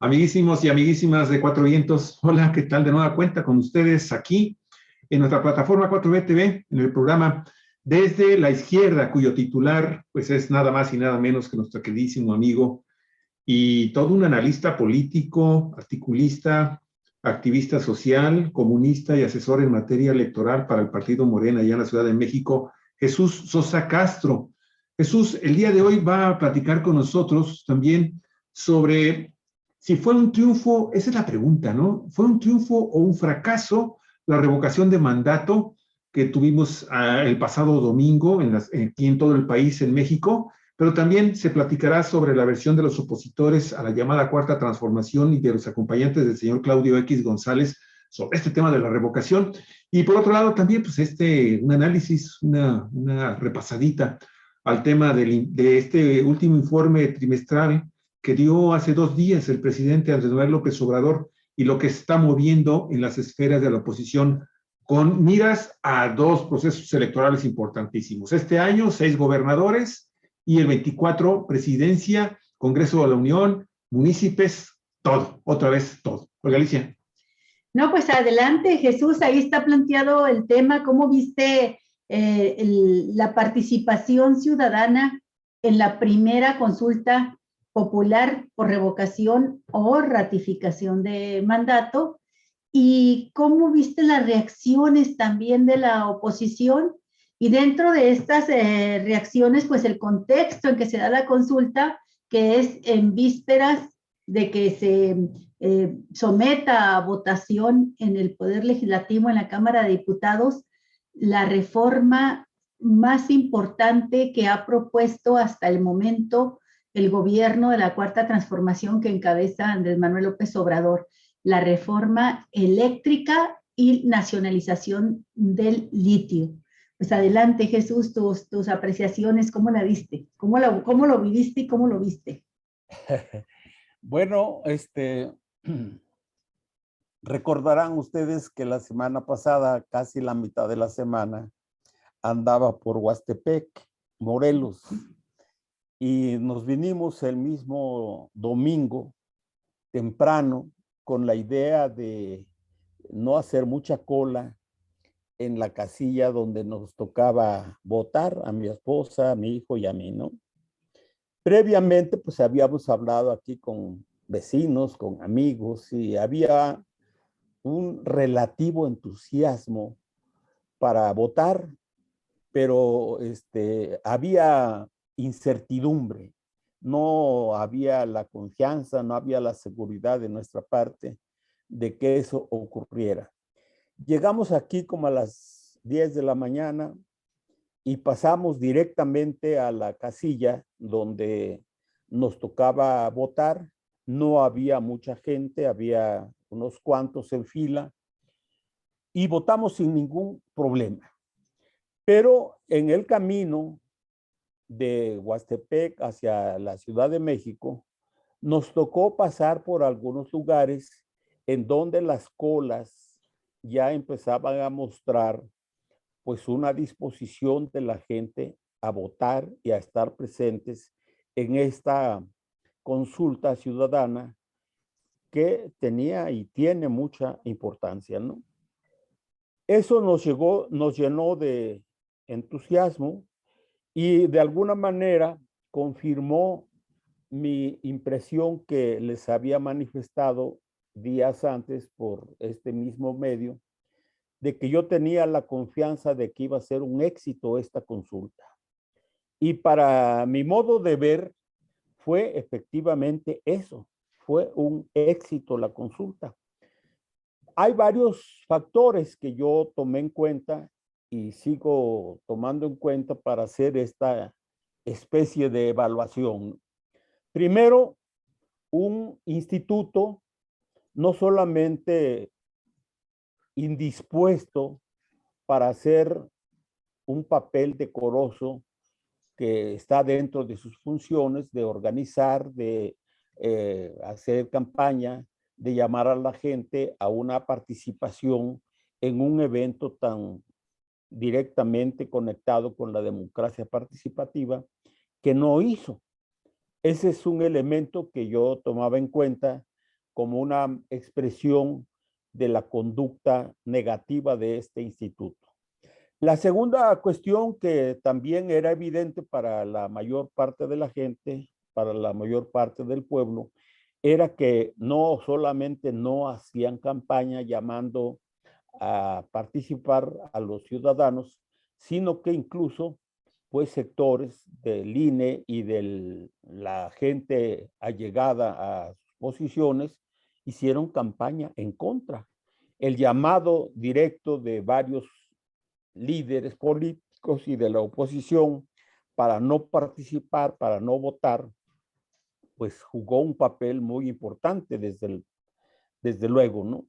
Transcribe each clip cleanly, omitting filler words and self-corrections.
Amiguísimos y amiguísimas de Cuatro Vientos, hola, ¿qué tal? De nueva cuenta con ustedes aquí en nuestra plataforma 4B TV, en el programa Desde la Izquierda, cuyo titular pues es nada más y nada menos que nuestro queridísimo amigo y todo un analista político, articulista, activista social, comunista y asesor en materia electoral para el Partido Morena allá en la Ciudad de México, Jesús Sosa Castro. Jesús, el día de hoy va a platicar con nosotros también sobre si fue un triunfo, esa es la pregunta, ¿no? ¿Fue un triunfo o un fracaso la revocación de mandato que tuvimos el pasado domingo aquí en todo el país, en México? Pero también se platicará sobre la versión de los opositores a la llamada Cuarta Transformación y de los acompañantes del señor Claudio X González sobre este tema de la revocación. Y por otro lado también, pues un análisis, una repasadita al tema de este último informe trimestral que dio hace 2 días el presidente Andrés Manuel López Obrador y lo que se está moviendo en las esferas de la oposición con miras a 2 procesos electorales importantísimos. Este año, 6 gobernadores y el 24, presidencia, Congreso de la Unión, municipios, todo, otra vez todo. Olga Alicia. No, pues adelante, Jesús, ahí está planteado el tema. ¿Cómo viste la participación ciudadana en la primera consulta popular por revocación o ratificación de mandato? ¿Y cómo viste las reacciones también de la oposición? Y dentro de estas reacciones, pues el contexto en que se da la consulta, que es en vísperas de que se someta a votación en el Poder Legislativo, en la Cámara de Diputados, la reforma más importante que ha propuesto hasta el momento el gobierno de la Cuarta Transformación que encabeza Andrés Manuel López Obrador, la reforma eléctrica y nacionalización del litio. Pues adelante, Jesús, tus apreciaciones, ¿cómo la viste? ¿Cómo lo viviste y cómo lo viste? Bueno, recordarán ustedes que la semana pasada, casi la mitad de la semana, andaba por Huastepec, Morelos, y nos vinimos el mismo domingo temprano con la idea de no hacer mucha cola en la casilla donde nos tocaba votar, a mi esposa, a mi hijo y a mí, ¿no? Previamente, pues habíamos hablado aquí con vecinos, con amigos, y había un relativo entusiasmo para votar, pero había incertidumbre, no había la confianza, no había la seguridad de nuestra parte de que eso ocurriera. Llegamos aquí como a las 10 de la mañana y pasamos directamente a la casilla donde nos tocaba votar. No había mucha gente, había unos cuantos en fila y votamos sin ningún problema. Pero en el camino de Huastepec hacia la Ciudad de México, nos tocó pasar por algunos lugares en donde las colas ya empezaban a mostrar pues una disposición de la gente a votar y a estar presentes en esta consulta ciudadana que tenía y tiene mucha importancia, ¿no? Eso nos llenó de entusiasmo y de alguna manera confirmó mi impresión que les había manifestado días antes por este mismo medio, de que yo tenía la confianza de que iba a ser un éxito esta consulta. Y para mi modo de ver, fue efectivamente eso, fue un éxito la consulta. Hay varios factores que yo tomé en cuenta y sigo tomando en cuenta para hacer esta especie de evaluación. Primero, un instituto no solamente indispuesto para hacer un papel decoroso que está dentro de sus funciones de organizar, de hacer campaña, de llamar a la gente a una participación en un evento tan directamente conectado con la democracia participativa, que no hizo. Ese es un elemento que yo tomaba en cuenta como una expresión de la conducta negativa de este instituto. La segunda cuestión que también era evidente para la mayor parte de la gente, para la mayor parte del pueblo, era que no solamente no hacían campaña llamando a participar a los ciudadanos, sino que incluso pues sectores del INE y de la gente allegada a posiciones hicieron campaña en contra. El llamado directo de varios líderes políticos y de la oposición para no participar, para no votar, pues jugó un papel muy importante desde luego, ¿no?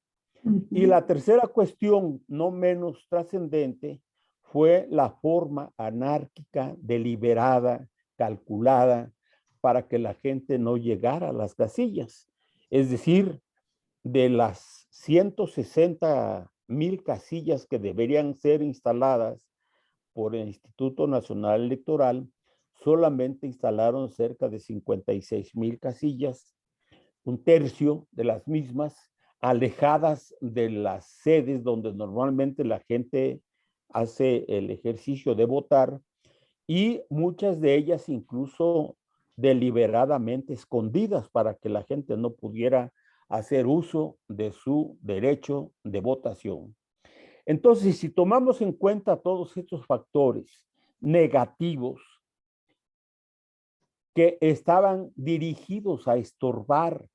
Y la tercera cuestión, no menos trascendente, fue la forma anárquica, deliberada, calculada, para que la gente no llegara a las casillas. Es decir, de las 160,000 casillas que deberían ser instaladas por el Instituto Nacional Electoral, solamente instalaron cerca de 56,000 casillas, un tercio de las mismas alejadas de las sedes donde normalmente la gente hace el ejercicio de votar, y muchas de ellas incluso deliberadamente escondidas para que la gente no pudiera hacer uso de su derecho de votación. Entonces, si tomamos en cuenta todos estos factores negativos que estaban dirigidos a estorbar,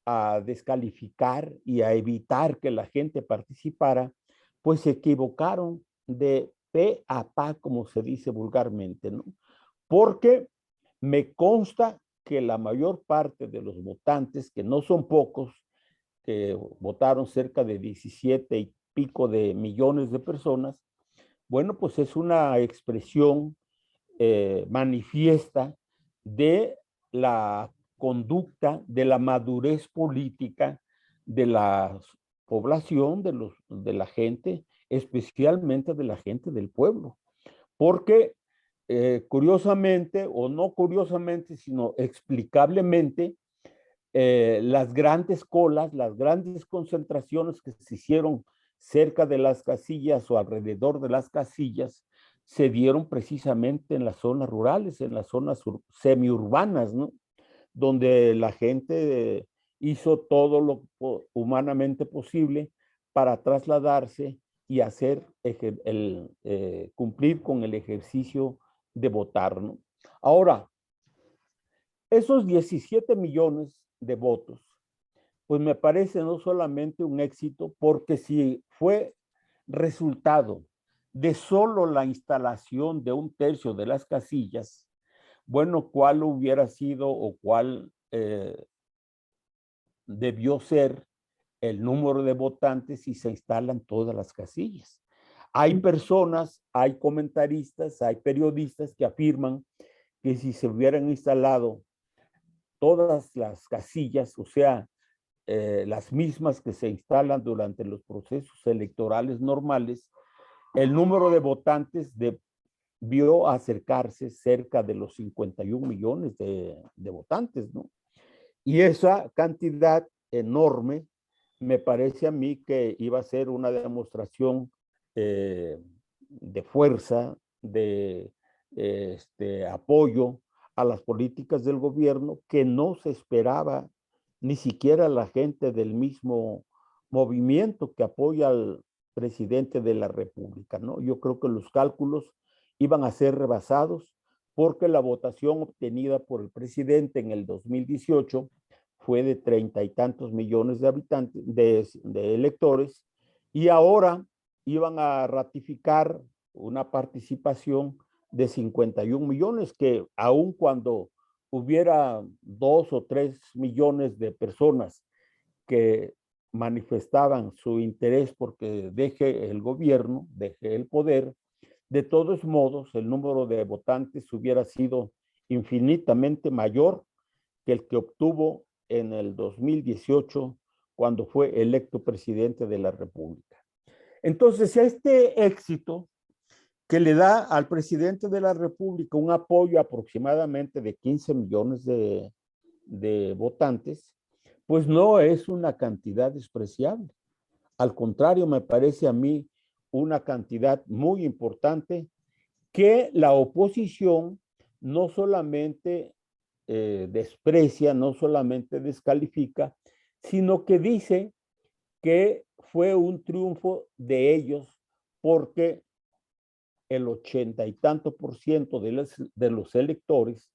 a descalificar y a evitar que la gente participara, pues se equivocaron de pe a pa, como se dice vulgarmente, ¿no? Porque me consta que la mayor parte de los votantes, que no son pocos, que votaron cerca de 17 y pico de millones de personas, bueno, pues es una expresión manifiesta de la conducta, de la madurez política de la población, de la gente, especialmente de la gente del pueblo. Porque curiosamente, o no curiosamente, sino explicablemente, las grandes colas, las grandes concentraciones que se hicieron cerca de las casillas o alrededor de las casillas, se dieron precisamente en las zonas rurales, en las zonas semiurbanas, ¿no? Donde la gente hizo todo lo humanamente posible para trasladarse y hacer cumplir con el ejercicio de votar, ¿no? Ahora, esos 17 millones de votos, pues me parece no solamente un éxito, porque si fue resultado de solo la instalación de un tercio de las casillas, bueno, ¿cuál hubiera sido o cuál debió ser el número de votantes si se instalan todas las casillas? Hay personas, hay comentaristas, hay periodistas que afirman que si se hubieran instalado todas las casillas, o sea, las mismas que se instalan durante los procesos electorales normales, el número de votantes debió acercarse cerca de los 51 millones de votantes, ¿no? Y esa cantidad enorme me parece a mí que iba a ser una demostración de fuerza, de apoyo a las políticas del gobierno que no se esperaba ni siquiera la gente del mismo movimiento que apoya al presidente de la República, ¿no? Yo creo que los cálculos iban a ser rebasados porque la votación obtenida por el presidente en el 2018 fue de 30 y tantos millones de habitantes, de electores, y ahora iban a ratificar una participación de 51 millones, que aun cuando hubiera 2 o 3 millones de personas que manifestaban su interés porque deje el gobierno, deje el poder, de todos modos el número de votantes hubiera sido infinitamente mayor que el que obtuvo en el 2018 cuando fue electo presidente de la República. Entonces, este éxito que le da al presidente de la República un apoyo aproximadamente de 15 millones de votantes, pues no es una cantidad despreciable. Al contrario, me parece a mí una cantidad muy importante que la oposición no solamente desprecia, no solamente descalifica, sino que dice que fue un triunfo de ellos porque el 80 y tanto por ciento de los electores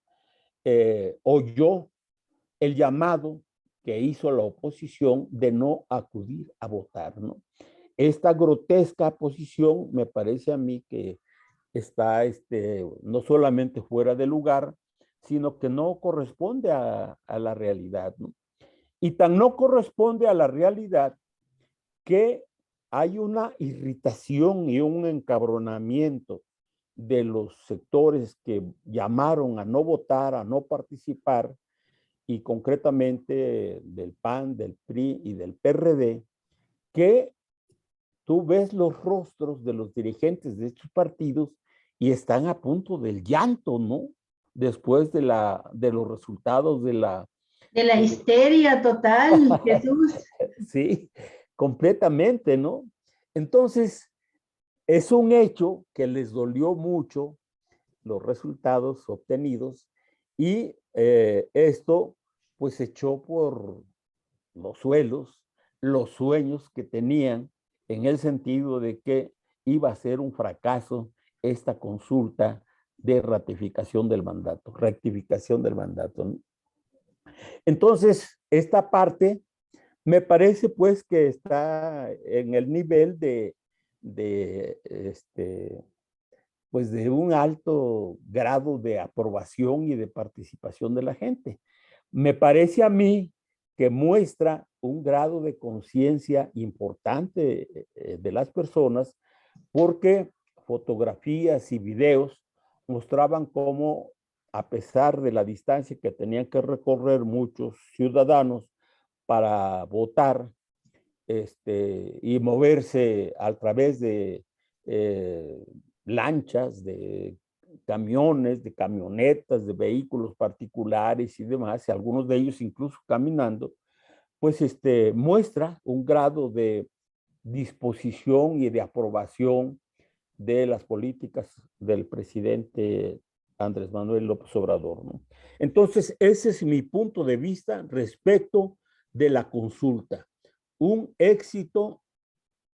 oyó el llamado que hizo la oposición de no acudir a votar, ¿no? Esta grotesca posición me parece a mí que está no solamente fuera de lugar, sino que no corresponde a la realidad, ¿no? Y tan no corresponde a la realidad que hay una irritación y un encabronamiento de los sectores que llamaron a no votar, a no participar, y concretamente del PAN, del PRI y del PRD, que tú ves los rostros de los dirigentes de estos partidos y están a punto del llanto, ¿no? Después de los resultados de la... De la histeria total, Jesús. Sí, completamente, ¿no? Entonces, es un hecho que les dolió mucho los resultados obtenidos y esto pues echó por los suelos los sueños que tenían en el sentido de que iba a ser un fracaso esta consulta de ratificación del mandato, rectificación del mandato, ¿no? Entonces, esta parte me parece pues que está en el nivel pues de un alto grado de aprobación y de participación de la gente. Me parece a mí que muestra un grado de conciencia importante de las personas porque fotografías y videos mostraban cómo, a pesar de la distancia que tenían que recorrer muchos ciudadanos para votar y moverse a través de lanchas, de camiones, de camionetas, de vehículos particulares y demás, y algunos de ellos incluso caminando, pues muestra un grado de disposición y de aprobación de las políticas del presidente Andrés Manuel López Obrador, ¿no? Entonces, ese es mi punto de vista respecto de la consulta. Un éxito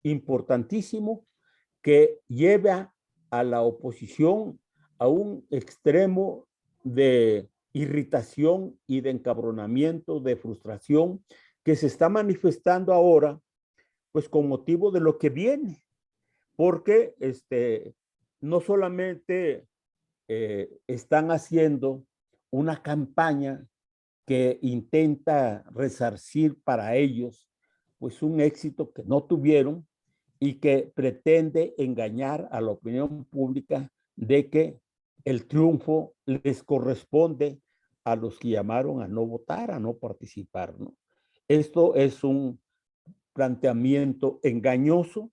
importantísimo que lleva a la oposición a un extremo de irritación y de encabronamiento, de frustración que se está manifestando ahora, pues con motivo de lo que viene, porque no solamente están haciendo una campaña que intenta resarcir para ellos pues un éxito que no tuvieron y que pretende engañar a la opinión pública de que el triunfo les corresponde a los que llamaron a no votar, a no participar, ¿no? Esto es un planteamiento engañoso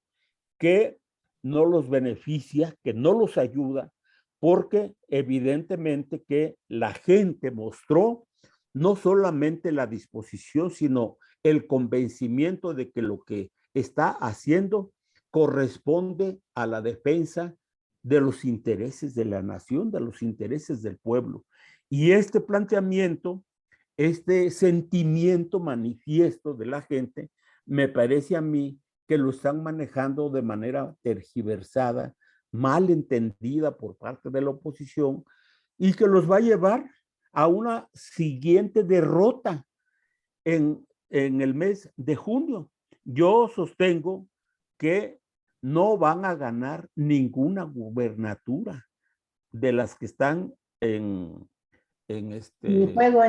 que no los beneficia, que no los ayuda, porque evidentemente que la gente mostró no solamente la disposición, sino el convencimiento de que lo que está haciendo corresponde a la defensa de los intereses de la nación, de los intereses del pueblo. Y este planteamiento, este sentimiento manifiesto de la gente, me parece a mí que lo están manejando de manera tergiversada, mal entendida por parte de la oposición y que los va a llevar a una siguiente derrota en el mes de junio. Yo sostengo que no van a ganar ninguna gubernatura de las que están en juego,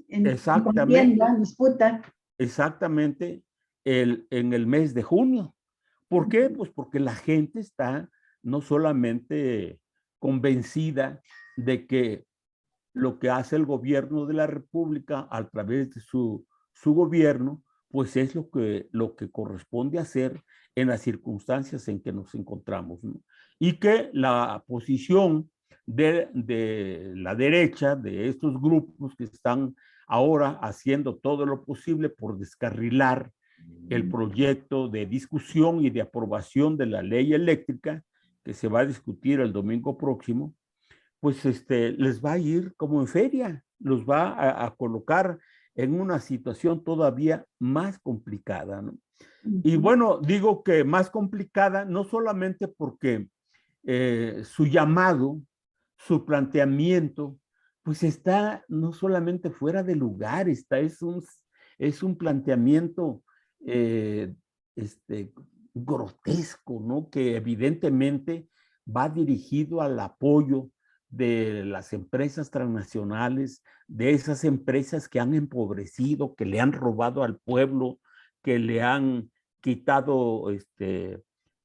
exactamente, en disputa. exactamente en el mes de junio. ¿Por qué? Pues porque la gente está no solamente convencida de que lo que hace el gobierno de la República a través de su gobierno, pues es lo que corresponde hacer en las circunstancias en que nos encontramos, ¿no? Y que la posición de la derecha, de estos grupos que están ahora haciendo todo lo posible por descarrilar el proyecto de discusión y de aprobación de la ley eléctrica que se va a discutir el domingo próximo, pues les va a ir como en feria, los va a colocar en una situación todavía más complicada, ¿no? Y bueno, digo que más complicada no solamente porque su llamado, su planteamiento, pues está no solamente fuera de lugar, es un planteamiento grotesco, ¿no? Que evidentemente va dirigido al apoyo de las empresas transnacionales, de esas empresas que han empobrecido, que le han robado al pueblo, que le han quitado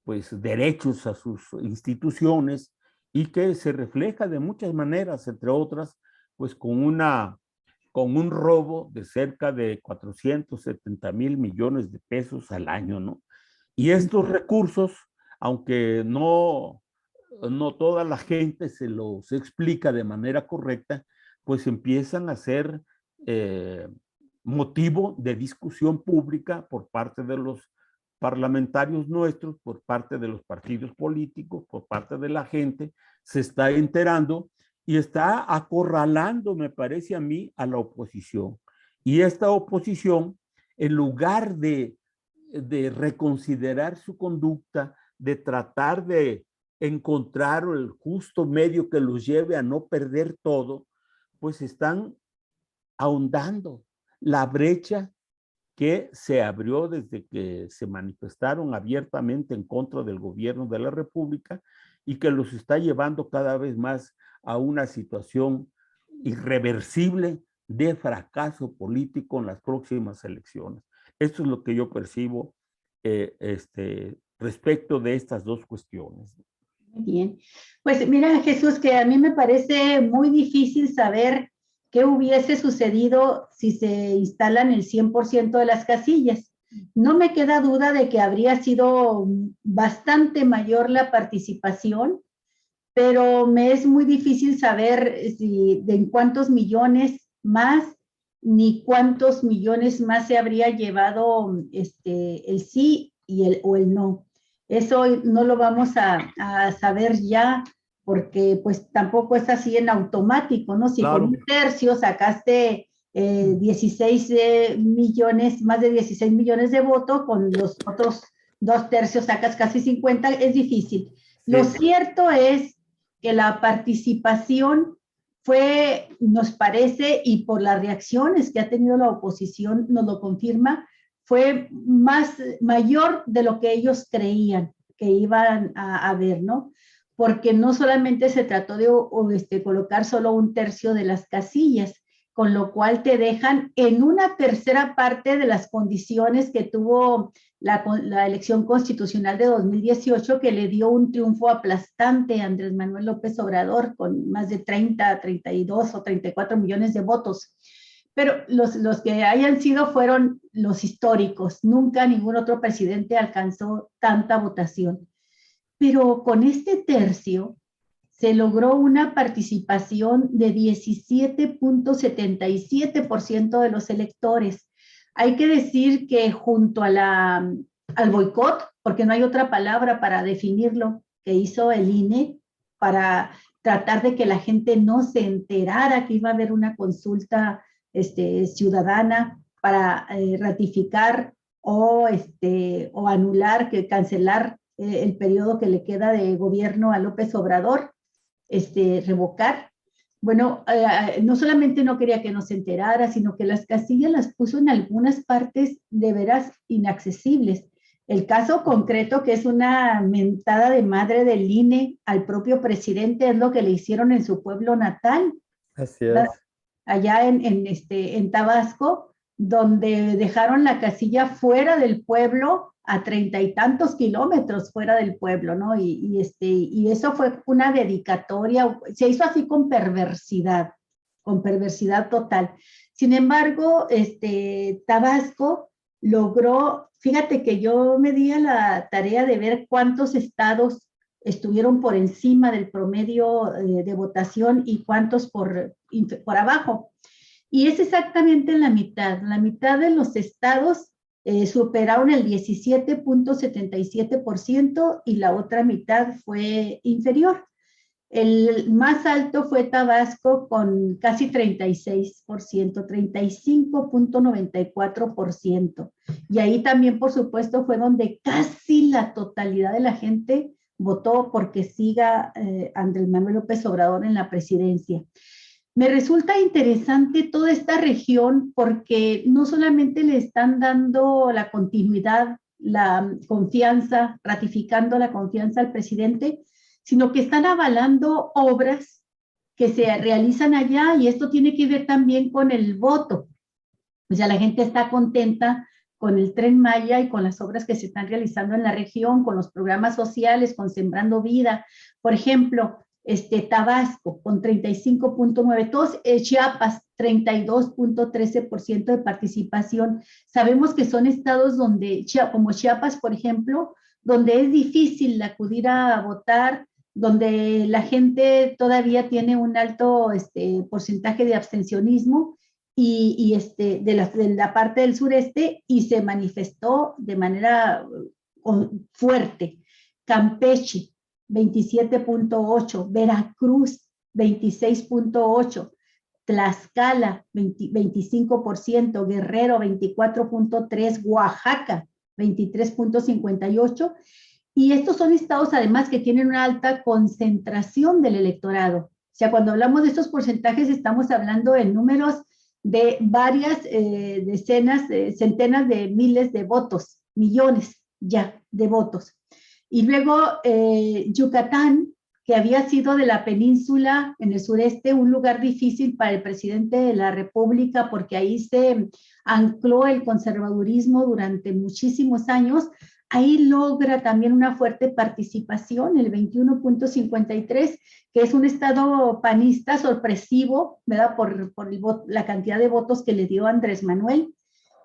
pues, derechos a sus instituciones y que se refleja de muchas maneras, entre otras, pues con un robo de cerca de 470,000 millones de pesos al año, ¿no? Y estos recursos, aunque no toda la gente se los explica de manera correcta, pues empiezan a ser motivo de discusión pública por parte de los parlamentarios nuestros, por parte de los partidos políticos, por parte de la gente, se está enterando y está acorralando, me parece a mí, a la oposición. Y esta oposición, en lugar de reconsiderar su conducta, de tratar de encontrar el justo medio que los lleve a no perder todo, pues están ahondando la brecha que se abrió desde que se manifestaron abiertamente en contra del gobierno de la República y que los está llevando cada vez más a una situación irreversible de fracaso político en las próximas elecciones. Esto es lo que yo percibo respecto de estas dos cuestiones. Bien, pues mira, Jesús, que a mí me parece muy difícil saber qué hubiese sucedido si se instalan el 100% de las casillas. No me queda duda de que habría sido bastante mayor la participación, pero me es muy difícil saber en cuántos millones más ni cuántos millones más se habría llevado el sí o el no. Eso no lo vamos a saber ya, porque pues tampoco es así en automático, ¿no? Si claro, con un tercio sacaste 16 millones, más de 16 millones de votos, con los otros 2/3 sacas casi 50, es difícil. Sí. Lo cierto es que la participación fue, nos parece, y por las reacciones que ha tenido la oposición, nos lo confirma, fue mayor de lo que ellos creían que iban a ver, ¿no? Porque no solamente se trató de colocar solo 1/3 de las casillas, con lo cual te dejan en una tercera parte de las condiciones que tuvo la elección constitucional de 2018, que le dio un triunfo aplastante a Andrés Manuel López Obrador, con más de 30, 32 o 34 millones de votos. Pero los que hayan sido fueron los históricos. Nunca ningún otro presidente alcanzó tanta votación. Pero con este tercio se logró una participación de 17.77% de los electores. Hay que decir que junto al boicot, porque no hay otra palabra para definirlo, que hizo el INE para tratar de que la gente no se enterara que iba a haber una consulta ciudadana para ratificar o anular, cancelar el periodo que le queda de gobierno a López Obrador, revocar. Bueno, no solamente no quería que nos enterara, sino que las casillas las puso en algunas partes de veras inaccesibles. El caso concreto, que es una mentada de madre del INE al propio presidente, es lo que le hicieron en su pueblo natal. Así es. Allá en Tabasco, donde dejaron la casilla fuera del pueblo, a 30 y tantos kilómetros fuera del pueblo, ¿no? Y eso fue una dedicatoria, se hizo así con perversidad total. Sin embargo, Tabasco logró, fíjate que yo me di a la tarea de ver cuántos estados estuvieron por encima del promedio de votación y cuántos por abajo. Y es exactamente la mitad. La mitad de los estados superaron el 17.77% y la otra mitad fue inferior. El más alto fue Tabasco con casi 36%, 35.94%. Y ahí también, por supuesto, fue donde casi la totalidad de la gente votó porque siga Andrés Manuel López Obrador en la presidencia. Me resulta interesante toda esta región porque no solamente le están dando la continuidad, la confianza, ratificando la confianza al presidente, sino que están avalando obras que se realizan allá y esto tiene que ver también con el voto. O sea, la gente está contenta con el Tren Maya y con las obras que se están realizando en la región, con los programas sociales, con Sembrando Vida. Por ejemplo, Tabasco con 35.9%, todos Chiapas 32.13% de participación. Sabemos que son estados donde, como Chiapas, por ejemplo, donde es difícil acudir a votar, donde la gente todavía tiene un alto porcentaje de abstencionismo de la parte del sureste y se manifestó de manera fuerte. Campeche, 27.8%, Veracruz, 26.8%, Tlaxcala, 25%, Guerrero, 24.3%, Oaxaca, 23.58%, y estos son estados además que tienen una alta concentración del electorado. O sea, cuando hablamos de estos porcentajes estamos hablando en números de varias centenas de miles de votos, millones ya de votos. Y luego Yucatán, que había sido de la península en el sureste un lugar difícil para el presidente de la República porque ahí se ancló el conservadurismo durante muchísimos años, ahí logra también una fuerte participación, el 21.53%, que es un estado panista sorpresivo, ¿verdad? Por la cantidad de votos que le dio Andrés Manuel.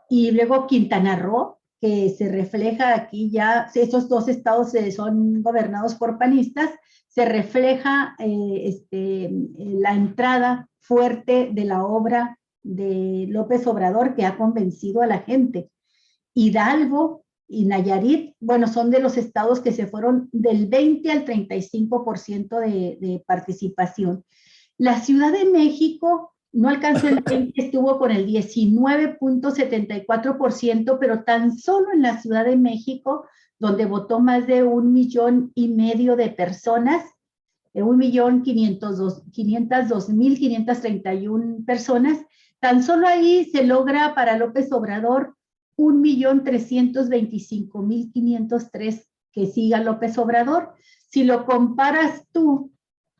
Y luego Quintana Roo, que se refleja aquí ya, esos dos estados son gobernados por panistas, se refleja la entrada fuerte de la obra de López Obrador que ha convencido a la gente. Hidalgo y Nayarit, bueno, son de los estados que se fueron del 20 al 35% de participación. La Ciudad de México no alcanzó el 20, estuvo con el 19.74%, pero tan solo en la Ciudad de México, donde votó más de 1,5 millones de personas, 1,502,531 personas, tan solo ahí se logra para López Obrador 1,325,503 que siga López Obrador. Si lo comparas tú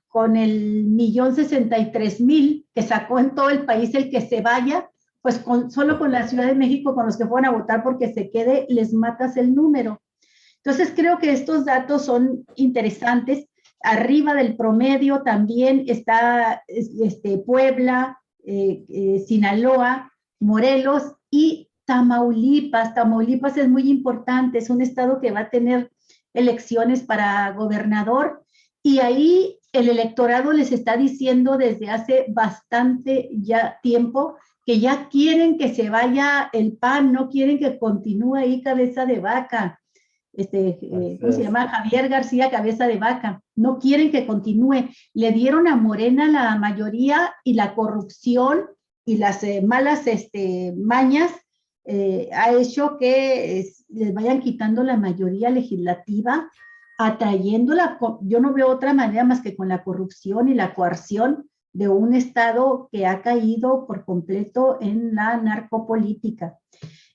con el 1,063,000 que sacó en todo el país el que se vaya, pues solo con la Ciudad de México, con los que fueron a votar porque se quede, les matas el número. Entonces creo que estos datos son interesantes. Arriba del promedio también está Puebla, Sinaloa, Morelos y Tamaulipas. Tamaulipas es muy importante, es un estado que va a tener elecciones para gobernador y ahí el electorado les está diciendo desde hace bastante ya tiempo que ya quieren que se vaya el PAN, no quieren que continúe ahí Cabeza de Vaca. ¿Cómo se llama? Javier García Cabeza de Vaca. No quieren que continúe. Le dieron a Morena la mayoría y la corrupción y las malas mañas ha hecho que les vayan quitando la mayoría legislativa, atrayéndola. Yo no veo otra manera más que con la corrupción y la coerción de un Estado que ha caído por completo en la narcopolítica.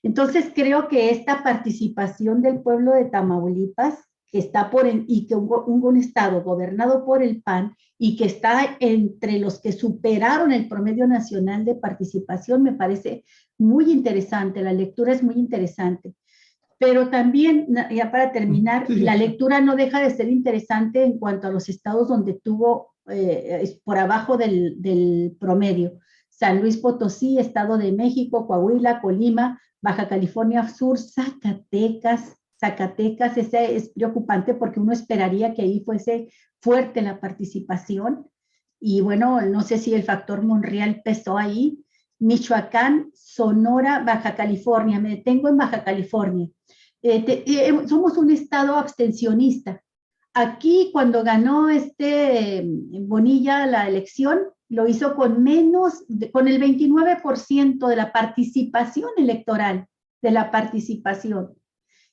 Entonces creo que esta participación del pueblo de Tamaulipas, que está y que un estado gobernado por el PAN y que está entre los que superaron el promedio nacional de participación, me parece muy interesante. La lectura es muy interesante. Pero también, ya para terminar, la lectura no deja de ser interesante en cuanto a los estados donde tuvo por abajo del promedio. San Luis Potosí, Estado de México, Coahuila, Colima, Baja California Sur, Zacatecas, ese es preocupante porque uno esperaría que ahí fuese fuerte la participación y bueno, no sé si el factor Monreal pesó ahí, Michoacán, Sonora, Baja California. Me detengo en Baja California. Somos un estado abstencionista. Aquí, cuando ganó Bonilla la elección, lo hizo con el 29% de la participación electoral, de la participación.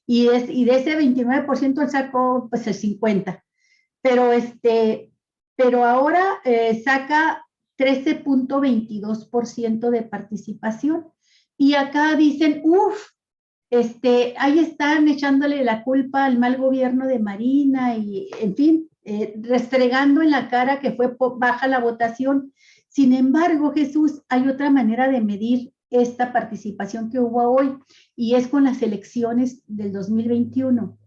Y de ese 29% él sacó pues el 50%. Pero ahora saca 13.22% de participación. Y acá dicen, ahí están echándole la culpa al mal gobierno de Marina y, en fin, restregando en la cara que fue baja la votación. Sin embargo, Jesús, hay otra manera de medir esta participación que hubo hoy, y es con las elecciones del 2021.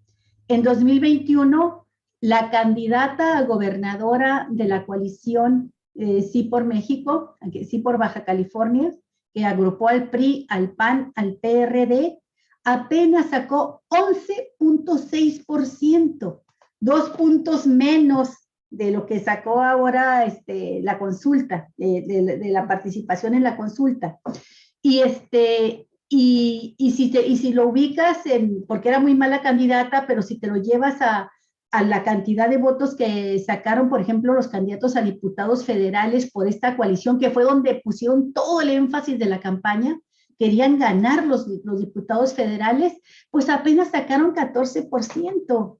En 2021, la candidata a gobernadora de la coalición Sí por México, Sí por Baja California, que agrupó al PRI, al PAN, al PRD, apenas sacó 11.6%, 2 puntos menos de lo que sacó ahora la consulta, de la participación en la consulta. Y si lo ubicas, porque era muy mala candidata, pero si te lo llevas a la cantidad de votos que sacaron, por ejemplo, los candidatos a diputados federales por esta coalición, que fue donde pusieron todo el énfasis de la campaña, querían ganar los diputados federales, pues apenas sacaron 14%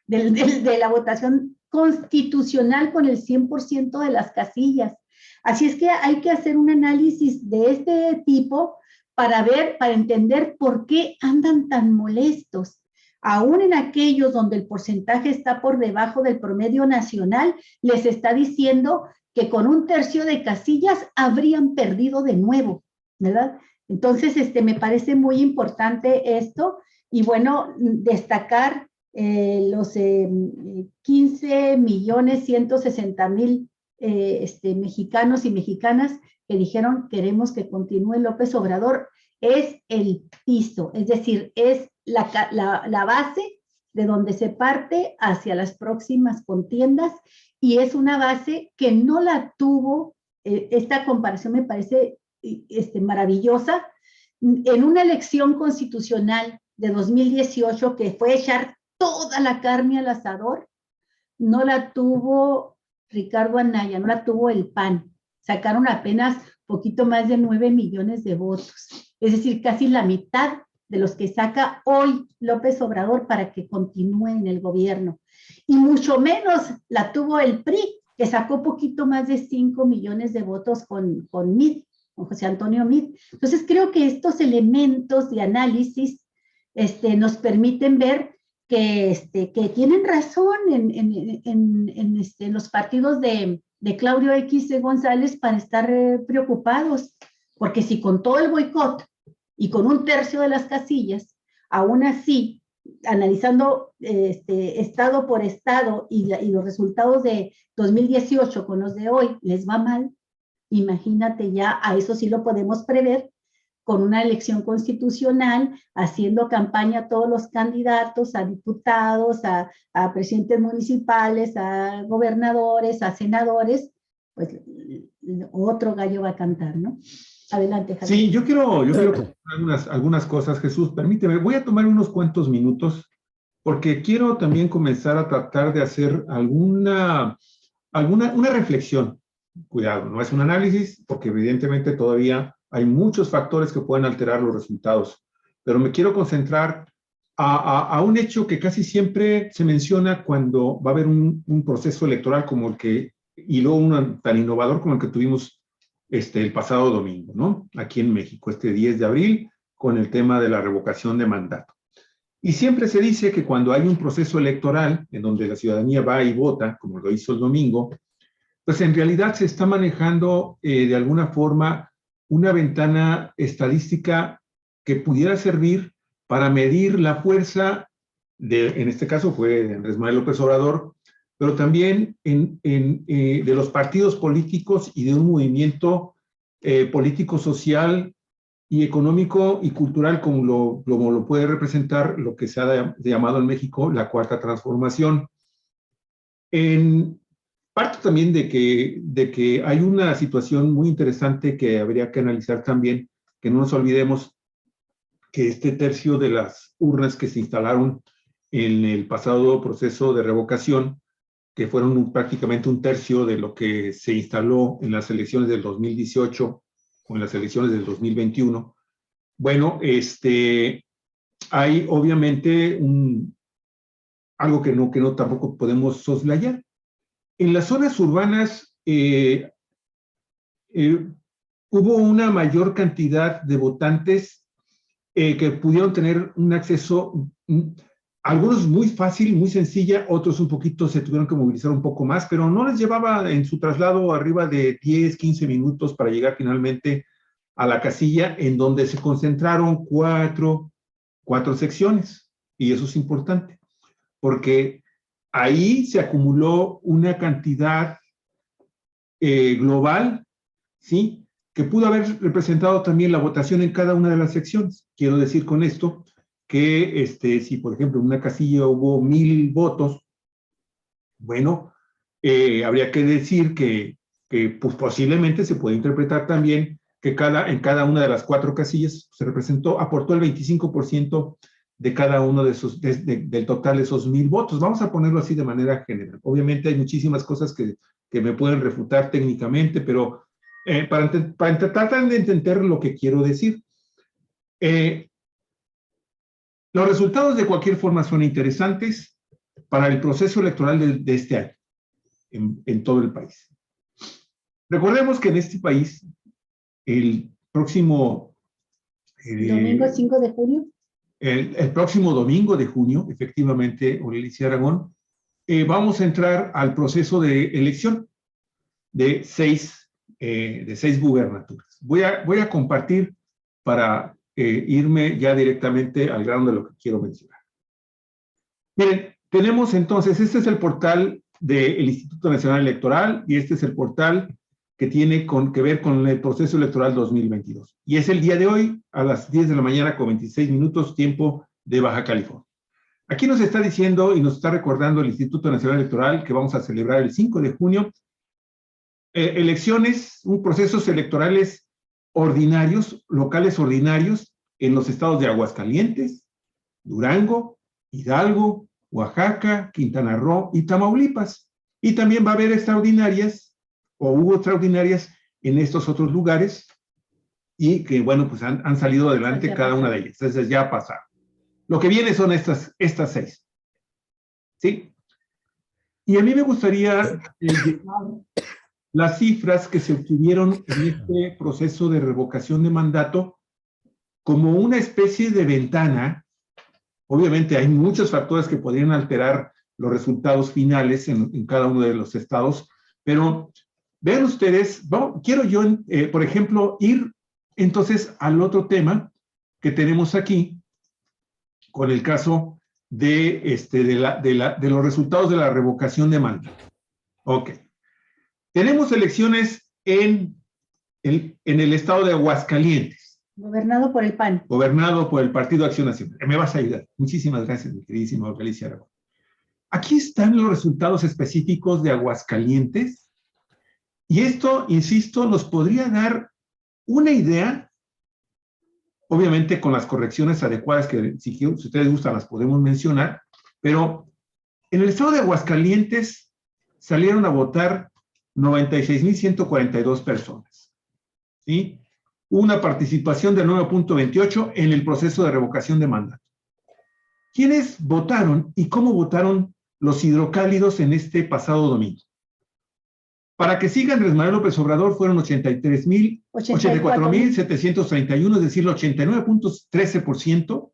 de la votación constitucional con el 100% de las casillas. Así es que hay que hacer un análisis de este tipo para entender por qué andan tan molestos. Aún en aquellos donde el porcentaje está por debajo del promedio nacional, les está diciendo que con 1/3 de casillas habrían perdido de nuevo, ¿verdad? Entonces, me parece muy importante esto, y bueno, destacar los 15.160.000 mexicanos y mexicanas que dijeron queremos que continúe López Obrador. Es el piso, es decir, es la base de donde se parte hacia las próximas contiendas, y es una base que no la tuvo, esta comparación me parece maravillosa, en una elección constitucional de 2018 que fue echar toda la carne al asador, no la tuvo Ricardo Anaya, no la tuvo el PAN. Sacaron apenas poquito más de 9 millones de votos. Es decir, casi la mitad de los que saca hoy López Obrador para que continúe en el gobierno. Y mucho menos la tuvo el PRI, que sacó poquito más de 5 millones de votos con José Antonio Meade. Entonces, creo que estos elementos de análisis nos permiten ver que tienen razón en los partidos de Claudio X González para estar preocupados, porque si con todo el boicot y con 1/3 de las casillas, aún así, analizando estado por estado y los resultados de 2018 con los de hoy, les va mal, imagínate ya, a eso sí lo podemos prever, con una elección constitucional, haciendo campaña a todos los candidatos, a diputados, a presidentes municipales, a gobernadores, a senadores, pues otro gallo va a cantar, ¿no? Adelante, Javier. Sí, yo quiero algunas cosas, Jesús, permíteme, voy a tomar unos cuantos minutos, porque quiero también comenzar a tratar de hacer una reflexión. Cuidado, no es un análisis, porque evidentemente todavía hay muchos factores que pueden alterar los resultados, pero me quiero concentrar a un hecho que casi siempre se menciona cuando va a haber un proceso electoral como el que, y luego uno tan innovador como el que tuvimos el pasado domingo, ¿no? Aquí en México, 10 de abril, con el tema de la revocación de mandato. Y siempre se dice que cuando hay un proceso electoral en donde la ciudadanía va y vota, como lo hizo el domingo, pues en realidad se está manejando de alguna forma una ventana estadística que pudiera servir para medir la fuerza en este caso fue de Andrés Manuel López Obrador, pero también de los partidos políticos y de un movimiento político, social y económico y cultural como lo puede representar lo que se ha llamado en México la Cuarta Transformación. Parto también de que hay una situación muy interesante que habría que analizar también, que no nos olvidemos que este tercio de las urnas que se instalaron en el pasado proceso de revocación, que fueron prácticamente un tercio de lo que se instaló en las elecciones del 2018 o en las elecciones del 2021, bueno, hay obviamente algo que no tampoco podemos soslayar. En las zonas urbanas hubo una mayor cantidad de votantes que pudieron tener un acceso, algunos muy fácil, muy sencilla, otros un poquito se tuvieron que movilizar un poco más, pero no les llevaba en su traslado arriba de 10, 15 minutos para llegar finalmente a la casilla en donde se concentraron cuatro secciones. Y eso es importante, porque ahí se acumuló una cantidad global, ¿sí?, que pudo haber representado también la votación en cada una de las secciones. Quiero decir con esto que si, por ejemplo, en una casilla hubo 1000 votos, bueno, habría que decir que pues, posiblemente se puede interpretar también que en cada una de las 4 casillas se aportó el 25% de cada uno de esos, del total de esos 1000 votos. Vamos a ponerlo así de manera general. Obviamente hay muchísimas cosas que me pueden refutar técnicamente, pero para tratar de entender lo que quiero decir. Los resultados de cualquier forma son interesantes para el proceso electoral de este año, en todo el país. Recordemos que en este país, el próximo... domingo 5 de junio. El próximo domingo de junio, efectivamente, Orelicia Aragón, vamos a entrar al proceso de elección de 6 gubernaturas. Voy a compartir para irme ya directamente al grano de lo que quiero mencionar. Miren, tenemos entonces, este es el portal del Instituto Nacional Electoral y este es el portal que tiene que ver con el proceso electoral 2022. Y es el día de hoy a las 10 de la mañana con 26 minutos, tiempo de Baja California. Aquí nos está diciendo y nos está recordando el Instituto Nacional Electoral que vamos a celebrar el 5 de junio elecciones, procesos electorales ordinarios, locales ordinarios, en los estados de Aguascalientes, Durango, Hidalgo, Oaxaca, Quintana Roo y Tamaulipas. Y también va a haber extraordinarias, o hubo extraordinarias en estos otros lugares, y que, bueno, pues han salido adelante cada una de ellas. Entonces ya ha pasado. Lo que viene son estas 6. ¿Sí? Y a mí me gustaría llevar las cifras que se obtuvieron en este proceso de revocación de mandato como una especie de ventana. Obviamente hay muchos factores que podrían alterar los resultados finales en cada uno de los estados, pero vean ustedes, quiero yo, por ejemplo, ir entonces al otro tema que tenemos aquí, con el caso de los resultados de la revocación de mandato. Ok. Tenemos elecciones en el estado de Aguascalientes. Gobernado por el PAN. Gobernado por el Partido Acción Nacional. Me vas a ayudar. Muchísimas gracias, mi queridísima Orelicia Aragón. Aquí están los resultados específicos de Aguascalientes. Y esto, insisto, nos podría dar una idea, obviamente con las correcciones adecuadas que si ustedes gustan las podemos mencionar, pero en el estado de Aguascalientes salieron a votar 96,142 personas. ¿Sí? Una participación del 9.28 en el proceso de revocación de mandato. ¿Quiénes votaron y cómo votaron los hidrocálidos en este pasado domingo? Para que siga Andrés Manuel López Obrador fueron 84,731, es decir, el 89.13%,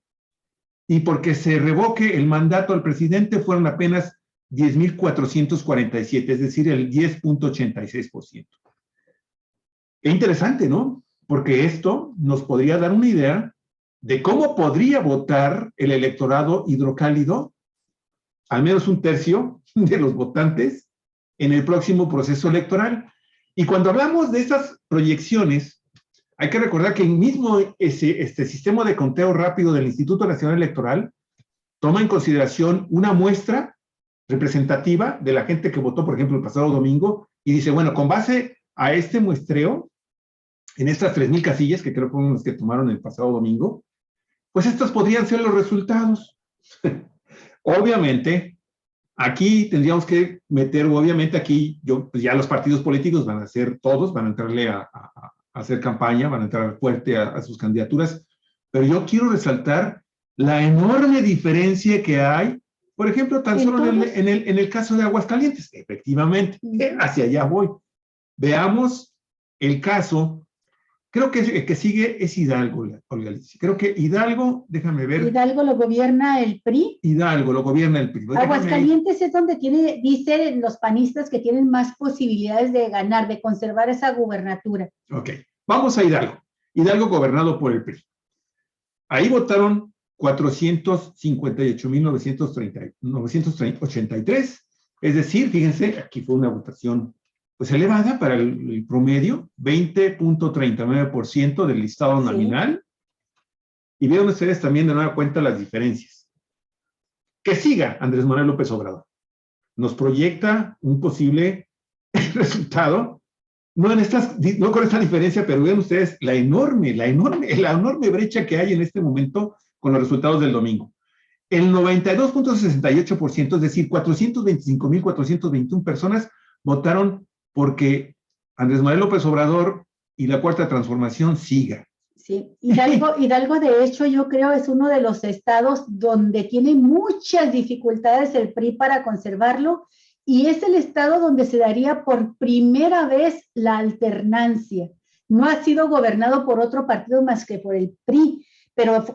y porque se revoque el mandato al presidente fueron apenas 10,447, es decir, el 10.86%. Qué interesante, ¿no? Porque esto nos podría dar una idea de cómo podría votar el electorado hidrocálido, al menos un tercio de los votantes, en el próximo proceso electoral. Y cuando hablamos de estas proyecciones, hay que recordar que el mismo este sistema de conteo rápido del Instituto Nacional Electoral toma en consideración una muestra representativa de la gente que votó, por ejemplo, el pasado domingo, y dice, bueno, con base a este muestreo, en estas 3,000 casillas, que creo que fueron las que tomaron el pasado domingo, pues estos podrían ser los resultados. Obviamente, aquí tendríamos que meter, obviamente aquí, pues ya los partidos políticos van a hacer todos, van a entrarle a hacer campaña, van a entrar fuerte a sus candidaturas, pero yo quiero resaltar la enorme diferencia que hay, por ejemplo, tan solo en el caso de Aguascalientes. Efectivamente, hacia allá voy. Veamos el caso. Creo que el que sigue es Hidalgo, Olga Alicia. Creo que Hidalgo, déjame ver. Hidalgo lo gobierna el PRI. Hidalgo lo gobierna el PRI. Aguascalientes es donde dicen los panistas que tienen más posibilidades de ganar, de conservar esa gubernatura. Ok, vamos a Hidalgo. Hidalgo gobernado por el PRI. Ahí votaron 458,983, es decir, fíjense, aquí fue una votación pues elevada para el promedio, 20.39% del listado nominal. Y vieron ustedes también de nueva cuenta las diferencias. Que siga Andrés Manuel López Obrador. Nos proyecta un posible resultado, no con esta diferencia, pero vean ustedes la enorme brecha que hay en este momento con los resultados del domingo. El 92.68%, es decir, 425,421 personas votaron porque Andrés Manuel López Obrador y la Cuarta Transformación siga. Sí, Hidalgo de hecho yo creo es uno de los estados donde tiene muchas dificultades el PRI para conservarlo, y es el estado donde se daría por primera vez la alternancia. No ha sido gobernado por otro partido más que por el PRI,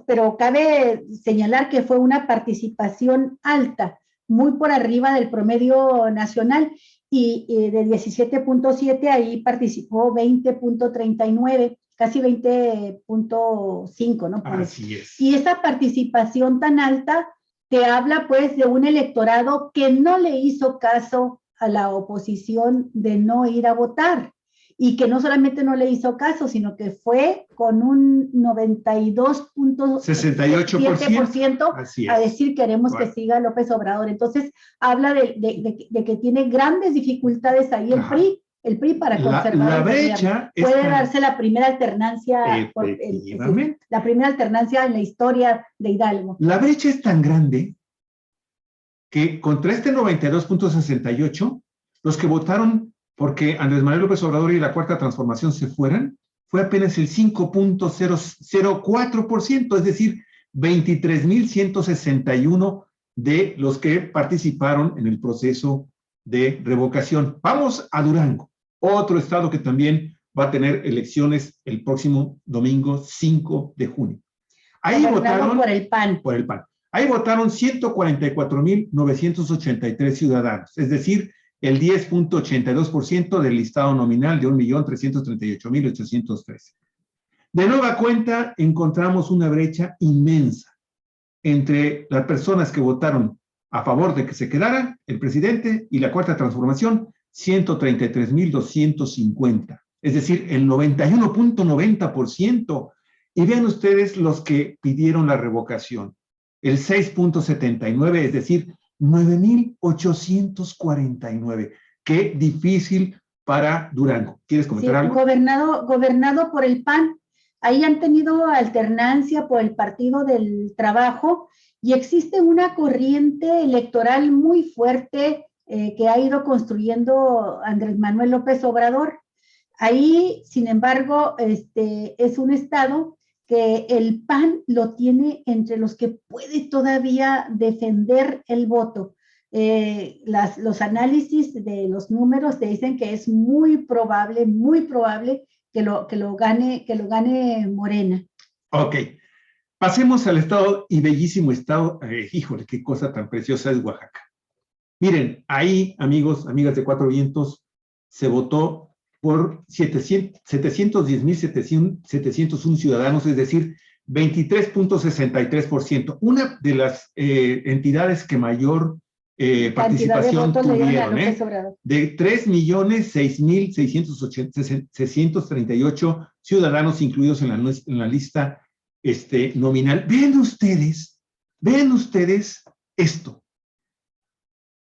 pero cabe señalar que fue una participación alta, muy por arriba del promedio nacional, y de 17.7 ahí participó 20.39, casi 20.5, ¿no? Así es. Y esa participación tan alta te habla pues de un electorado que no le hizo caso a la oposición de no ir a votar, y que no solamente no le hizo caso, sino que fue con un 92.68% a decir queremos que siga López Obrador. Entonces habla de que tiene grandes dificultades ahí el PRI para conservar la brecha. Puede darse la primera alternancia, la primera alternancia en la historia de Hidalgo. La brecha es tan grande que contra este 92.68, los que votaron porque Andrés Manuel López Obrador y la Cuarta Transformación se fueran, fue apenas el 5.004%, es decir, 23,161 de los que participaron en el proceso de revocación. Vamos a Durango, otro estado que también va a tener elecciones el próximo domingo 5 de junio. Ahí votaron por el PAN. Por el PAN. Ahí votaron 144,983 ciudadanos, es decir, el 10.82% del listado nominal de 1,338,813. De nueva cuenta, encontramos una brecha inmensa entre las personas que votaron a favor de que se quedara el presidente y la Cuarta Transformación, 133,250, es decir, el 91.90%. Y vean ustedes los que pidieron la revocación, el 6.79, es decir, 9,849. Qué difícil para Durango. ¿Quieres comentar algo? Gobernado por el PAN. Ahí han tenido alternancia por el Partido del Trabajo, y existe una corriente electoral muy fuerte que ha ido construyendo Andrés Manuel López Obrador. Ahí, sin embargo, es un estado que el PAN lo tiene entre los que puede todavía defender el voto. Los análisis de los números te dicen que es muy probable que lo gane Morena. Ok, pasemos al estado, y bellísimo estado, híjole, qué cosa tan preciosa es Oaxaca. Miren, ahí, amigos, amigas de Cuatro Vientos, se votó por 710,701 ciudadanos, es decir, 23.63%. Una de las entidades que mayor participación tuvieron, de 3,006,638 ciudadanos incluidos en la lista nominal. Vean ustedes esto.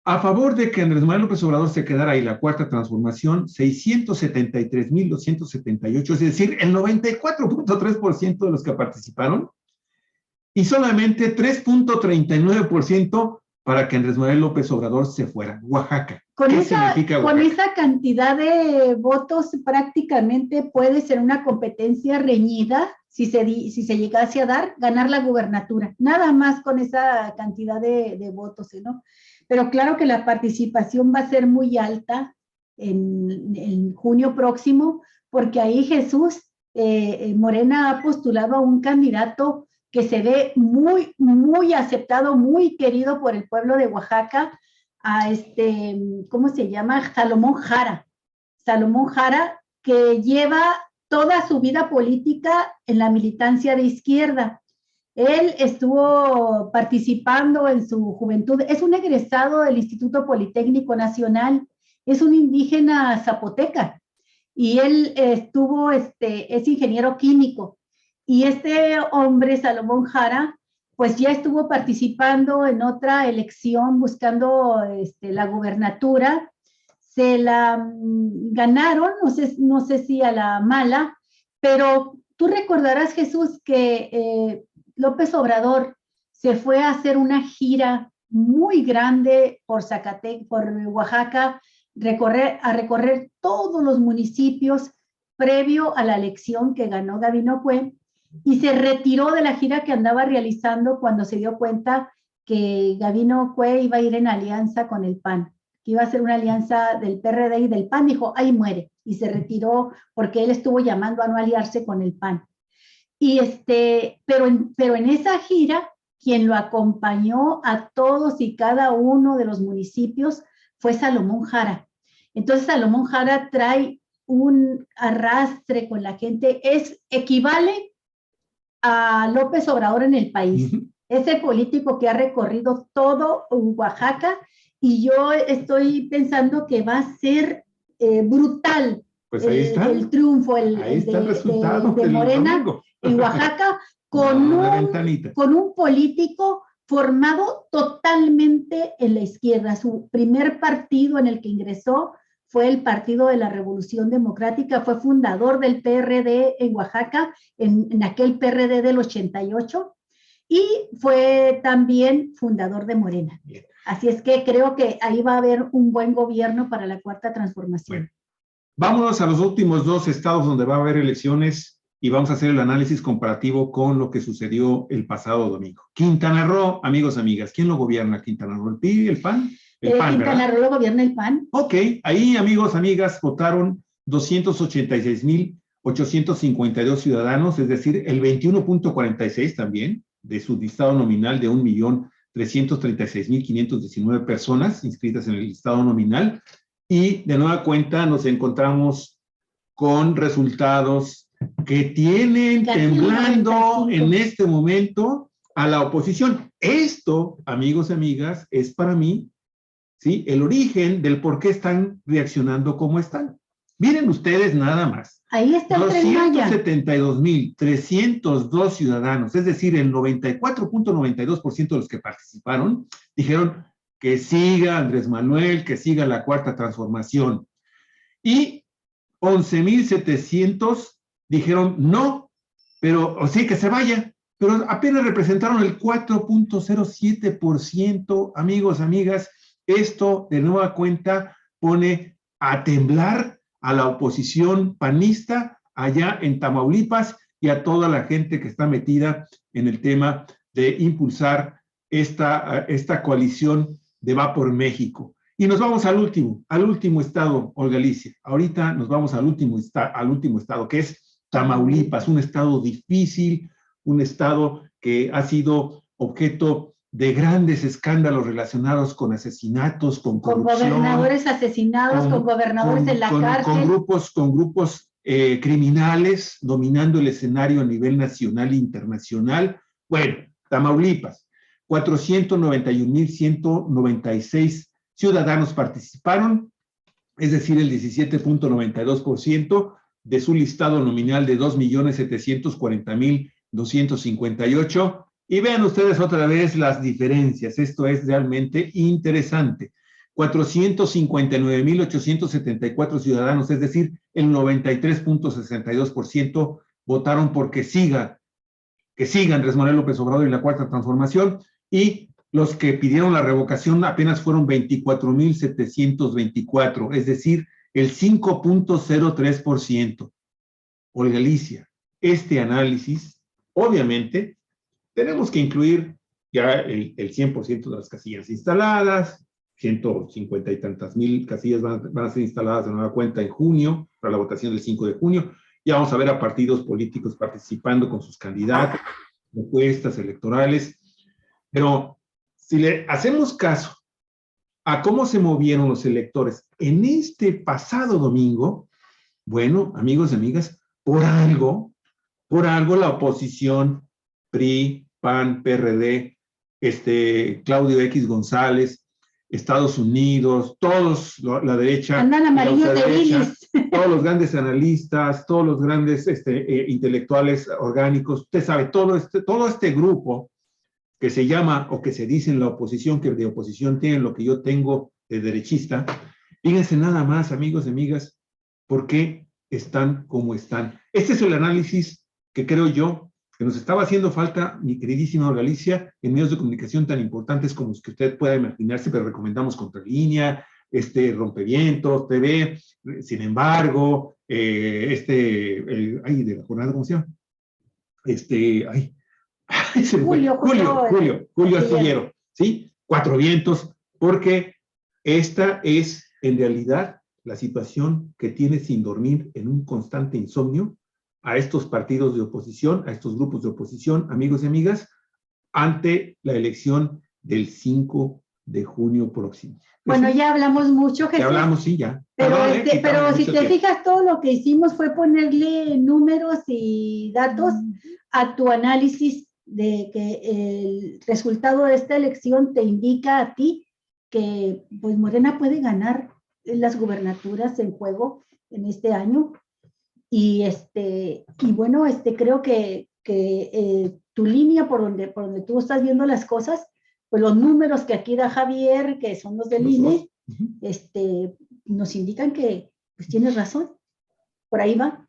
A favor de que Andrés Manuel López Obrador se quedara y la cuarta transformación, 673,278, es decir, el 94.3% de los que participaron, y solamente 3.39% para que Andrés Manuel López Obrador se fuera. Oaxaca. ¿Qué significa Oaxaca? Con esa cantidad de votos prácticamente puede ser una competencia reñida si se llegase a dar, ganar la gubernatura. Nada más con esa cantidad de votos, ¿no? Pero claro que la participación va a ser muy alta en junio próximo, porque ahí Jesús Morena ha postulado a un candidato que se ve muy, muy aceptado, muy querido por el pueblo de Oaxaca, a ¿cómo se llama? Salomón Jara. Salomón Jara, que lleva toda su vida política en la militancia de izquierda. Él estuvo participando en su juventud, es un egresado del Instituto Politécnico Nacional, es un indígena zapoteca, y él es ingeniero químico. Y este hombre, Salomón Jara, pues ya estuvo participando en otra elección buscando la gubernatura. Se la ganaron, no sé si a la mala, pero tú recordarás, Jesús, que López Obrador se fue a hacer una gira muy grande por Oaxaca, a recorrer todos los municipios previo a la elección que ganó Gabino Cue, y se retiró de la gira que andaba realizando cuando se dio cuenta que Gabino Cue iba a ir en alianza con el PAN, que iba a ser una alianza del PRD y del PAN. Dijo, ahí muere, y se retiró porque él estuvo llamando a no aliarse con el PAN. Y pero en esa gira, quien lo acompañó a todos y cada uno de los municipios fue Salomón Jara. Entonces Salomón Jara trae un arrastre con la gente, equivale a López Obrador en el país. Es el político que ha recorrido todo Oaxaca, y yo estoy pensando que va a ser brutal. Pues ahí está el triunfo, el resultado de Morena en Oaxaca, con un político formado totalmente en la izquierda. Su primer partido en el que ingresó fue el Partido de la Revolución Democrática, fue fundador del PRD en Oaxaca, en aquel PRD del 88, y fue también fundador de Morena. Bien. Así es que creo que ahí va a haber un buen gobierno para la cuarta transformación. Bueno, vámonos a los últimos 2 estados donde va a haber elecciones y vamos a hacer el análisis comparativo con lo que sucedió el pasado domingo. Quintana Roo, amigos, amigas, ¿quién lo gobierna? ¿Quintana Roo, el PRI, el PAN? Quintana Roo lo gobierna el PAN. Ok, ahí, amigos, amigas, votaron 286,852 ciudadanos, es decir, el 21.46 también de su listado nominal de 1,336,519 personas inscritas en el listado nominal. Y de nueva cuenta nos encontramos con resultados que tienen temblando en este momento a la oposición. Esto, amigos y amigas, es para mí, ¿sí?, el origen del por qué están reaccionando como están. Miren ustedes nada más. Ahí está el Tren Maya. 272,302 ciudadanos, es decir, el 94.92% de los que participaron, dijeron que siga Andrés Manuel, que siga la cuarta transformación. Y 11,700 dijeron no, pero sí, que se vaya. Pero apenas representaron el 4.07%, amigos, amigas. Esto, de nueva cuenta, pone a temblar a la oposición panista allá en Tamaulipas y a toda la gente que está metida en el tema de impulsar esta coalición de Va por México. Y nos vamos al último estado, Olga Alicia. Ahorita nos vamos al último estado, que es Tamaulipas, un estado difícil, un estado que ha sido objeto de grandes escándalos relacionados con asesinatos, con corrupción. Con gobernadores asesinados, con gobernadores en la cárcel. Con grupos criminales dominando el escenario a nivel nacional e internacional. Bueno, Tamaulipas, 491,196 ciudadanos participaron, es decir, el 17.92% de su listado nominal de 2,740,258. Y vean ustedes otra vez las diferencias. Esto es realmente interesante. 459,874 ciudadanos, es decir, el 93,62% votaron por que siga Andrés Manuel López Obrador y la Cuarta Transformación, y los que pidieron la revocación apenas fueron 24,724, es decir, el 5,03%. Olga Alicia, este análisis, obviamente, tenemos que incluir ya el 100% de las casillas instaladas, 150 y tantas mil casillas van a ser instaladas de nueva cuenta en junio, para la votación del 5 de junio. Ya vamos a ver a partidos políticos participando con sus candidatos, encuestas electorales. Pero si le hacemos caso a cómo se movieron los electores en este pasado domingo, bueno, amigos y amigas, por algo la oposición, PRI, PAN, PRD, Claudio X González, Estados Unidos, todos, la derecha, andan amarillos de bilis, todos los grandes analistas, todos los grandes intelectuales orgánicos, usted sabe, todo este grupo que se llama o que se dice en la oposición, que de oposición tienen lo que yo tengo de derechista. Fíjense nada más, amigos y amigas, por qué están como están. Este es el análisis que creo yo que nos estaba haciendo falta, mi queridísima Galicia, en medios de comunicación tan importantes como los que usted pueda imaginarse, pero recomendamos Contralínea, Rompevientos, TV, Sin Embargo, de la jornada, ¿cómo se llama? Julio Astillero, ¿sí? Cuatro Vientos, porque esta es en realidad la situación que tiene sin dormir en un constante insomnio a estos partidos de oposición, a estos grupos de oposición, amigos y amigas, ante la elección del 5 de junio próximo. Bueno, ya hablamos mucho, Jesús. Ya hablamos, sí, ya. Pero, pero si te fijas, todo lo que hicimos fue ponerle números y datos a tu análisis de que el resultado de esta elección te indica a ti que pues Morena puede ganar las gubernaturas en juego en este año. Y bueno, creo que tu línea por donde tú estás viendo las cosas, pues los números que aquí da Javier, que son los del INE, nos indican que pues tienes razón. Por ahí va.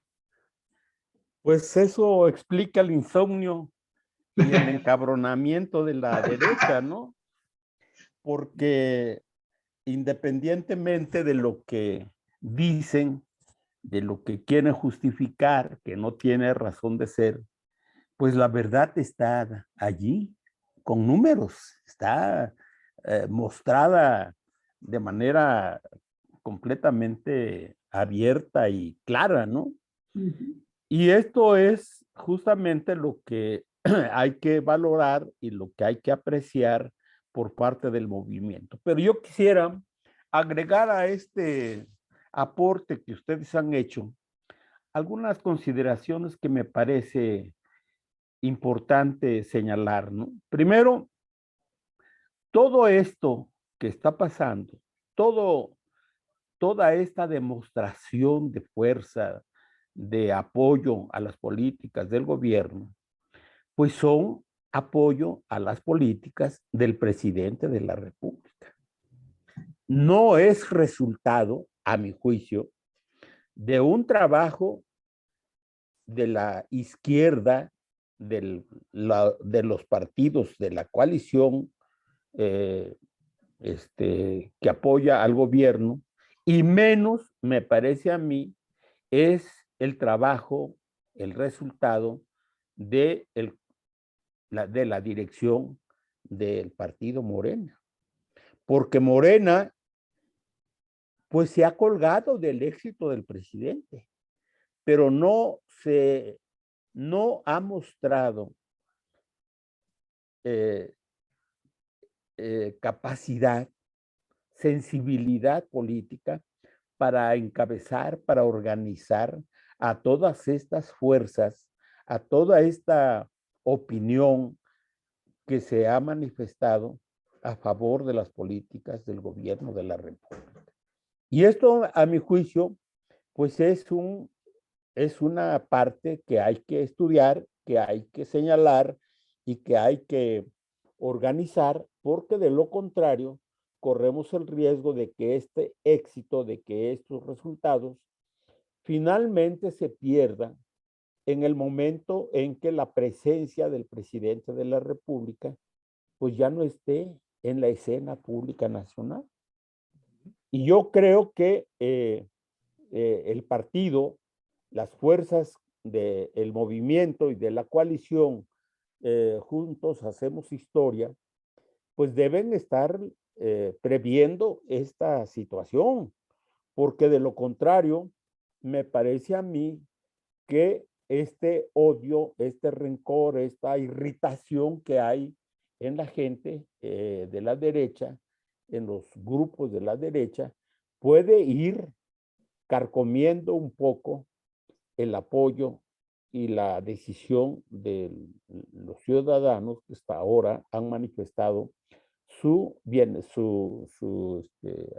Pues eso explica el insomnio y el encabronamiento de la derecha, ¿no? Porque independientemente de lo que dicen, de lo que quieren justificar, que no tiene razón de ser, pues la verdad está allí, con números, está mostrada de manera completamente abierta y clara, ¿no? Uh-huh. Y esto es justamente lo que hay que valorar y lo que hay que apreciar por parte del movimiento. Pero yo quisiera agregar a este aporte que ustedes han hecho algunas consideraciones que me parece importante señalar, ¿no? Primero, todo esto que está pasando, toda esta demostración de fuerza, de apoyo a las políticas del gobierno, pues son apoyo a las políticas del presidente de la República. No es resultado, a mi juicio, de un trabajo de la izquierda, de los partidos de la coalición que apoya al gobierno, y menos, me parece a mí, es el trabajo, el resultado de la dirección del partido Morena. Porque Morena, pues se ha colgado del éxito del presidente, pero no ha mostrado capacidad, sensibilidad política para encabezar, para organizar a todas estas fuerzas, a toda esta opinión que se ha manifestado a favor de las políticas del gobierno de la República. Y esto, a mi juicio, pues es una parte que hay que estudiar, que hay que señalar y que hay que organizar, porque de lo contrario, corremos el riesgo de que este éxito, de que estos resultados finalmente se pierdan en el momento en que la presencia del presidente de la República pues ya no esté en la escena pública nacional. Y yo creo que el partido, las fuerzas del movimiento y de la coalición Juntos Hacemos Historia, pues deben estar previendo esta situación, porque de lo contrario, me parece a mí que este odio, este rencor, esta irritación que hay en la gente de la derecha, en los grupos de la derecha, puede ir carcomiendo un poco el apoyo y la decisión de los ciudadanos que hasta ahora han manifestado su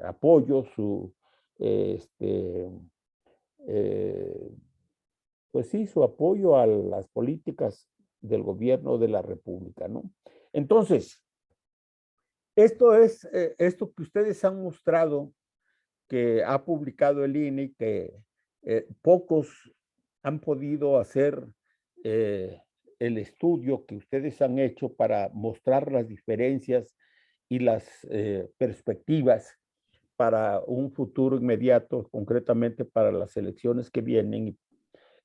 apoyo, pues sí, su apoyo a las políticas del gobierno de la República, ¿no? Entonces, esto que ustedes han mostrado, que ha publicado el INE, que pocos han podido hacer el estudio que ustedes han hecho para mostrar las diferencias y las perspectivas para un futuro inmediato, concretamente para las elecciones que vienen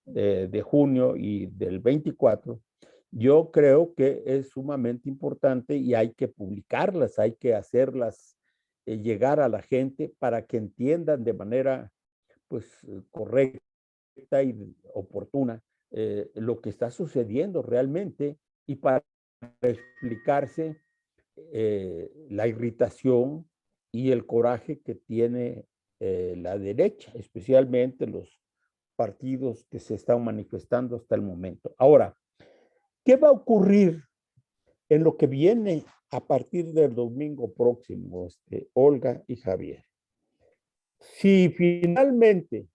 de junio y del 24, yo creo que es sumamente importante y hay que publicarlas, hay que hacerlas llegar a la gente para que entiendan de manera pues correcta y oportuna lo que está sucediendo realmente y para explicarse la irritación y el coraje que tiene la derecha, especialmente los partidos que se están manifestando hasta el momento. Ahora, ¿qué va a ocurrir en lo que viene a partir del domingo próximo, Olga y Javier? Si finalmente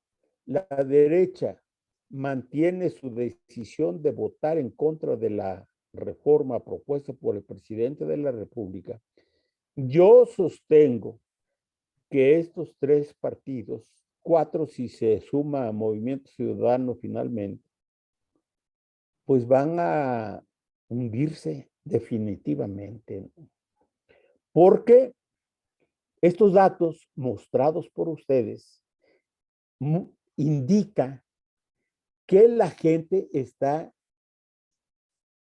la derecha mantiene su decisión de votar en contra de la reforma propuesta por el presidente de la República, yo sostengo que estos tres partidos, 4 si se suma a Movimiento Ciudadano finalmente, pues van a hundirse definitivamente. Porque estos datos mostrados por ustedes indican que la gente está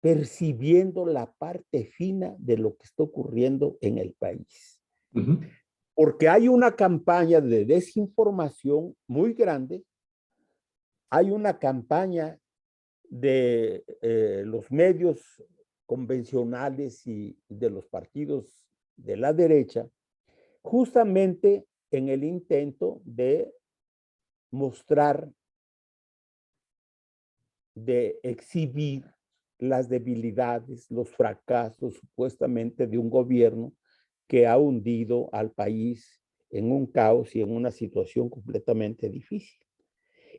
percibiendo la parte fina de lo que está ocurriendo en el país. Porque hay una campaña de desinformación muy grande, hay una campaña de los medios convencionales y de los partidos de la derecha, justamente en el intento de mostrar, de exhibir las debilidades, los fracasos supuestamente de un gobierno que ha hundido al país en un caos y en una situación completamente difícil.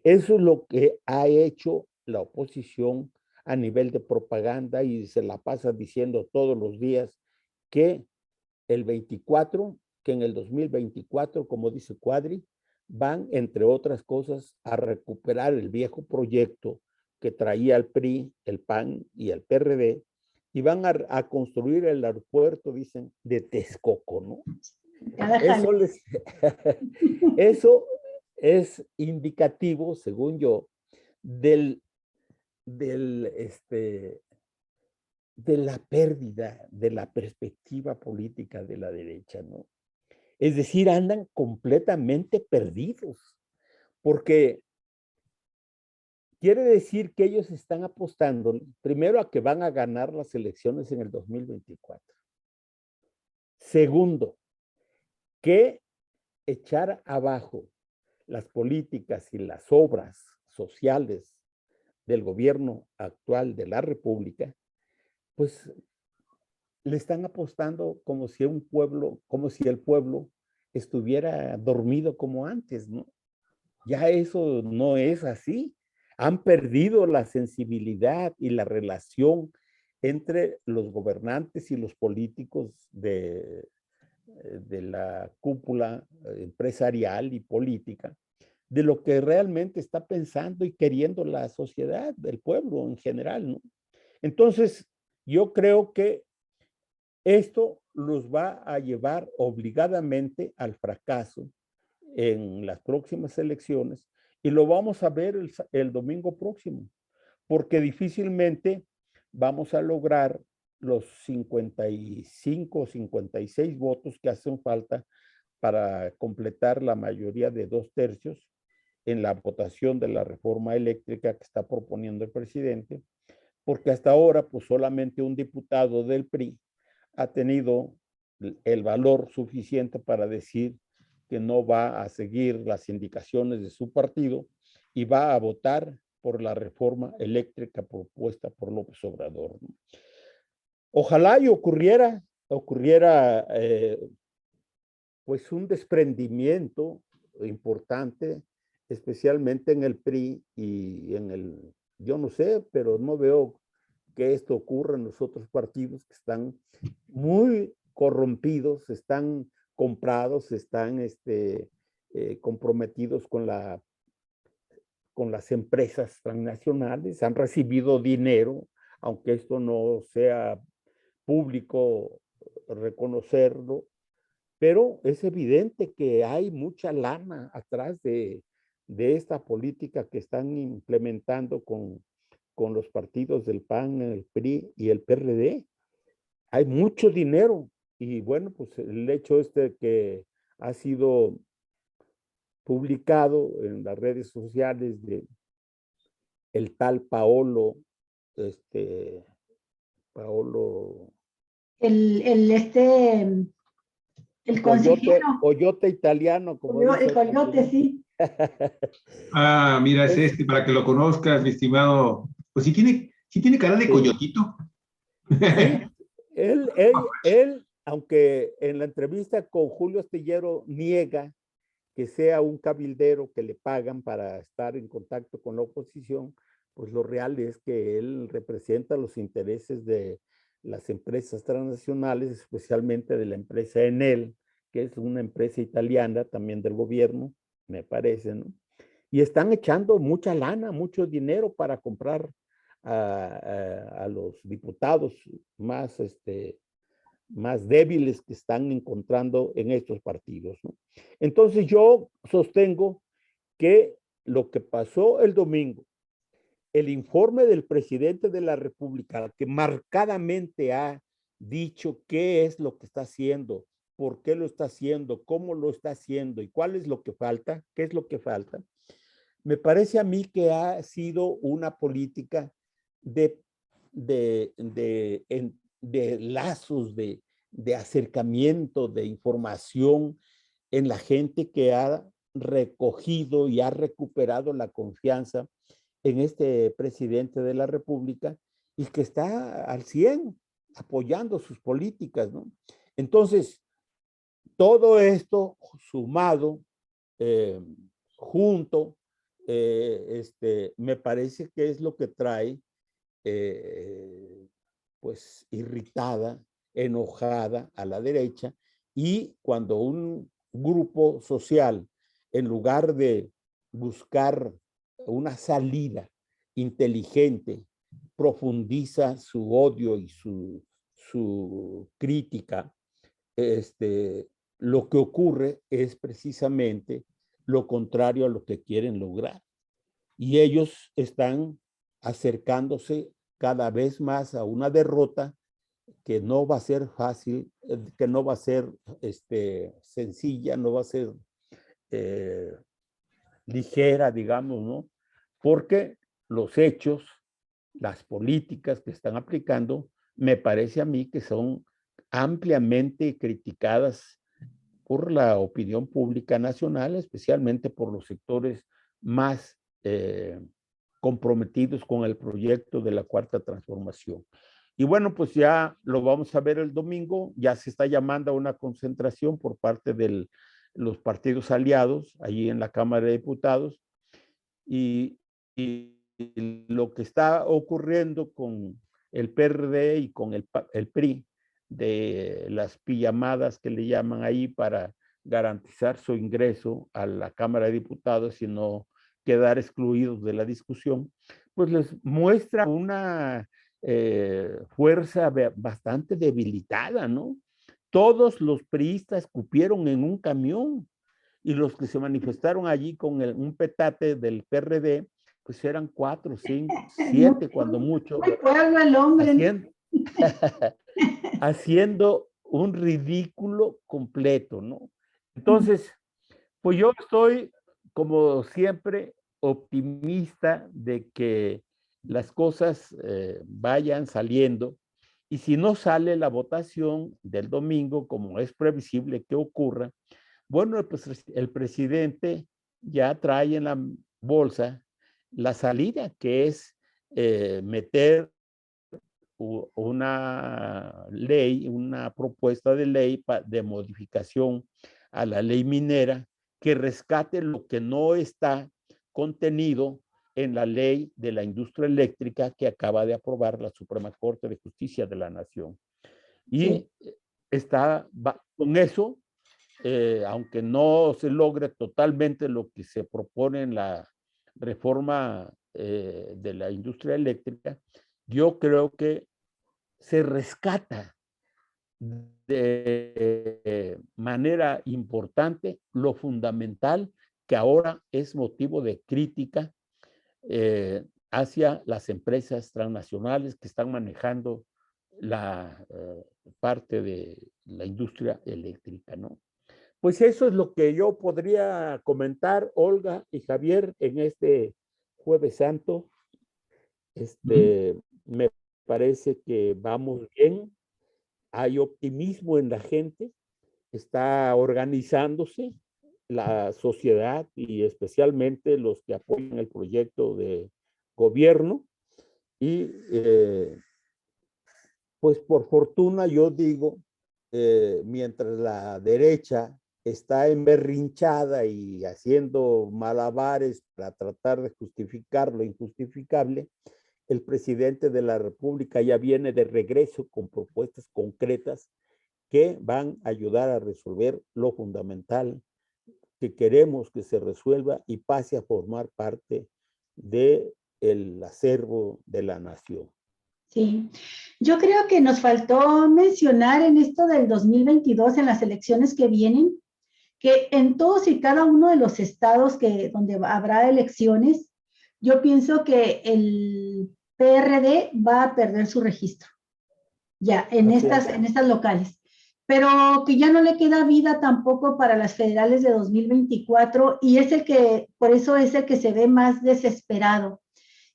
Eso es lo que ha hecho la oposición a nivel de propaganda y se la pasa diciendo todos los días que el 24, que en el 2024, como dice Cuadri, van, entre otras cosas, a recuperar el viejo proyecto que traía el PRI, el PAN y el PRD, y van a construir el aeropuerto, dicen, de Texcoco, ¿no? Eso es indicativo, según yo, de la pérdida de la perspectiva política de la derecha, ¿no? Es decir, andan completamente perdidos, porque quiere decir que ellos están apostando, primero, a que van a ganar las elecciones en el 2024. Segundo, que echar abajo las políticas y las obras sociales del gobierno actual de la República, pues le están apostando como si el pueblo estuviera dormido como antes, ¿no? Ya eso no es así. Han perdido la sensibilidad y la relación entre los gobernantes y los políticos de de la cúpula empresarial y política, de lo que realmente está pensando y queriendo la sociedad, el pueblo en general, ¿no? Entonces, yo creo que esto los va a llevar obligadamente al fracaso en las próximas elecciones y lo vamos a ver el domingo próximo, porque difícilmente vamos a lograr los 55 o 56 votos que hacen falta para completar la mayoría de 2/3 en la votación de la reforma eléctrica que está proponiendo el presidente, porque hasta ahora pues solamente un diputado del PRI ha tenido el valor suficiente para decir que no va a seguir las indicaciones de su partido y va a votar por la reforma eléctrica propuesta por López Obrador, ¿no? Ojalá y ocurriera pues un desprendimiento importante, especialmente en el PRI y en el, yo no sé, pero no veo que esto ocurra en los otros partidos que están muy corrompidos, están comprados, están comprometidos con las empresas transnacionales, han recibido dinero, aunque esto no sea público reconocerlo, pero es evidente que hay mucha lana atrás de esta política que están implementando con los partidos del PAN, el PRI y el PRD. Hay mucho dinero y bueno, pues el hecho que ha sido publicado en las redes sociales de el tal Paolo El consejero, Coyote italiano, como el dice. coyote, sí. Ah, mira, es Es, este, para que lo conozcas, mi estimado. Pues sí tiene cara de sí, coyotito. sí, aunque en la entrevista con Julio Astillero niega que sea un cabildero que le pagan para estar en contacto con la oposición, pues lo real es que él representa los intereses de las empresas transnacionales, especialmente de la empresa Enel, que es una empresa italiana también del gobierno, me parece, ¿no? Y están echando mucha lana, mucho dinero para comprar a los diputados más, más débiles que están encontrando en estos partidos, ¿no? Entonces yo sostengo que lo que pasó el domingo, el informe del presidente de la República, que marcadamente ha dicho qué es lo que está haciendo, por qué lo está haciendo, cómo lo está haciendo y cuál es lo que falta, qué es lo que falta, me parece a mí que ha sido una política de, de lazos, de acercamiento, de información en la gente que ha recogido y ha recuperado la confianza en este presidente de la República y que está al 100 apoyando sus políticas, ¿no? Entonces, todo esto sumado, eh, junto, me parece que es lo que trae, pues, irritada, enojada a la derecha, y cuando un grupo social, en lugar de buscar una salida inteligente, profundiza su odio y su crítica, lo que ocurre es precisamente lo contrario a lo que quieren lograr. Y ellos están acercándose cada vez más a una derrota que no va a ser fácil, que no va a ser sencilla, no va a ser eh, ligera, digamos, ¿no? Porque los hechos, las políticas que están aplicando, me parece a mí que son ampliamente criticadas por la opinión pública nacional, especialmente por los sectores más comprometidos con el proyecto de la Cuarta Transformación. Y bueno, pues ya lo vamos a ver el domingo, ya se está llamando a una concentración por parte de los partidos aliados, allí en la Cámara de Diputados, y, y lo que está ocurriendo con el PRD y con el PRI de las pijamadas que le llaman ahí para garantizar su ingreso a la Cámara de Diputados y no quedar excluidos de la discusión, pues les muestra una fuerza bastante debilitada, ¿no? Todos los priistas cupieron en un camión y los que se manifestaron allí con un petate del PRD, pues eran 4, 5, 7 cuando mucho. Muy pueblo el hombre. Haciendo un ridículo completo, ¿no? Entonces, pues yo estoy, como siempre, optimista de que las cosas vayan saliendo, y si no sale la votación del domingo, como es previsible que ocurra, bueno, pues el presidente ya trae en la bolsa la salida, que es meter una ley, una propuesta de ley de modificación a la ley minera que rescate lo que no está contenido en la ley de la industria eléctrica que acaba de aprobar la Suprema Corte de Justicia de la Nación. Y está con eso, aunque no se logre totalmente lo que se propone en la reforma de la industria eléctrica, yo creo que se rescata de manera importante lo fundamental que ahora es motivo de crítica hacia las empresas transnacionales que están manejando la parte de la industria eléctrica, ¿no? Pues eso es lo que yo podría comentar, Olga y Javier, en este Jueves Santo. Me parece que vamos bien, hay optimismo en la gente, está organizándose la sociedad y especialmente los que apoyan el proyecto de gobierno y pues por fortuna yo digo, mientras la derecha está emberrinchada y haciendo malabares para tratar de justificar lo injustificable, el presidente de la República ya viene de regreso con propuestas concretas que van a ayudar a resolver lo fundamental que queremos que se resuelva y pase a formar parte del acervo de la nación. Sí, yo creo que nos faltó mencionar en esto del 2022, en las elecciones que vienen, que en todos y cada uno de los estados donde habrá elecciones, yo pienso que el PRD va a perder su registro, ya, en estas locales, pero que ya no le queda vida tampoco para las federales de 2024 y por eso es el que se ve más desesperado.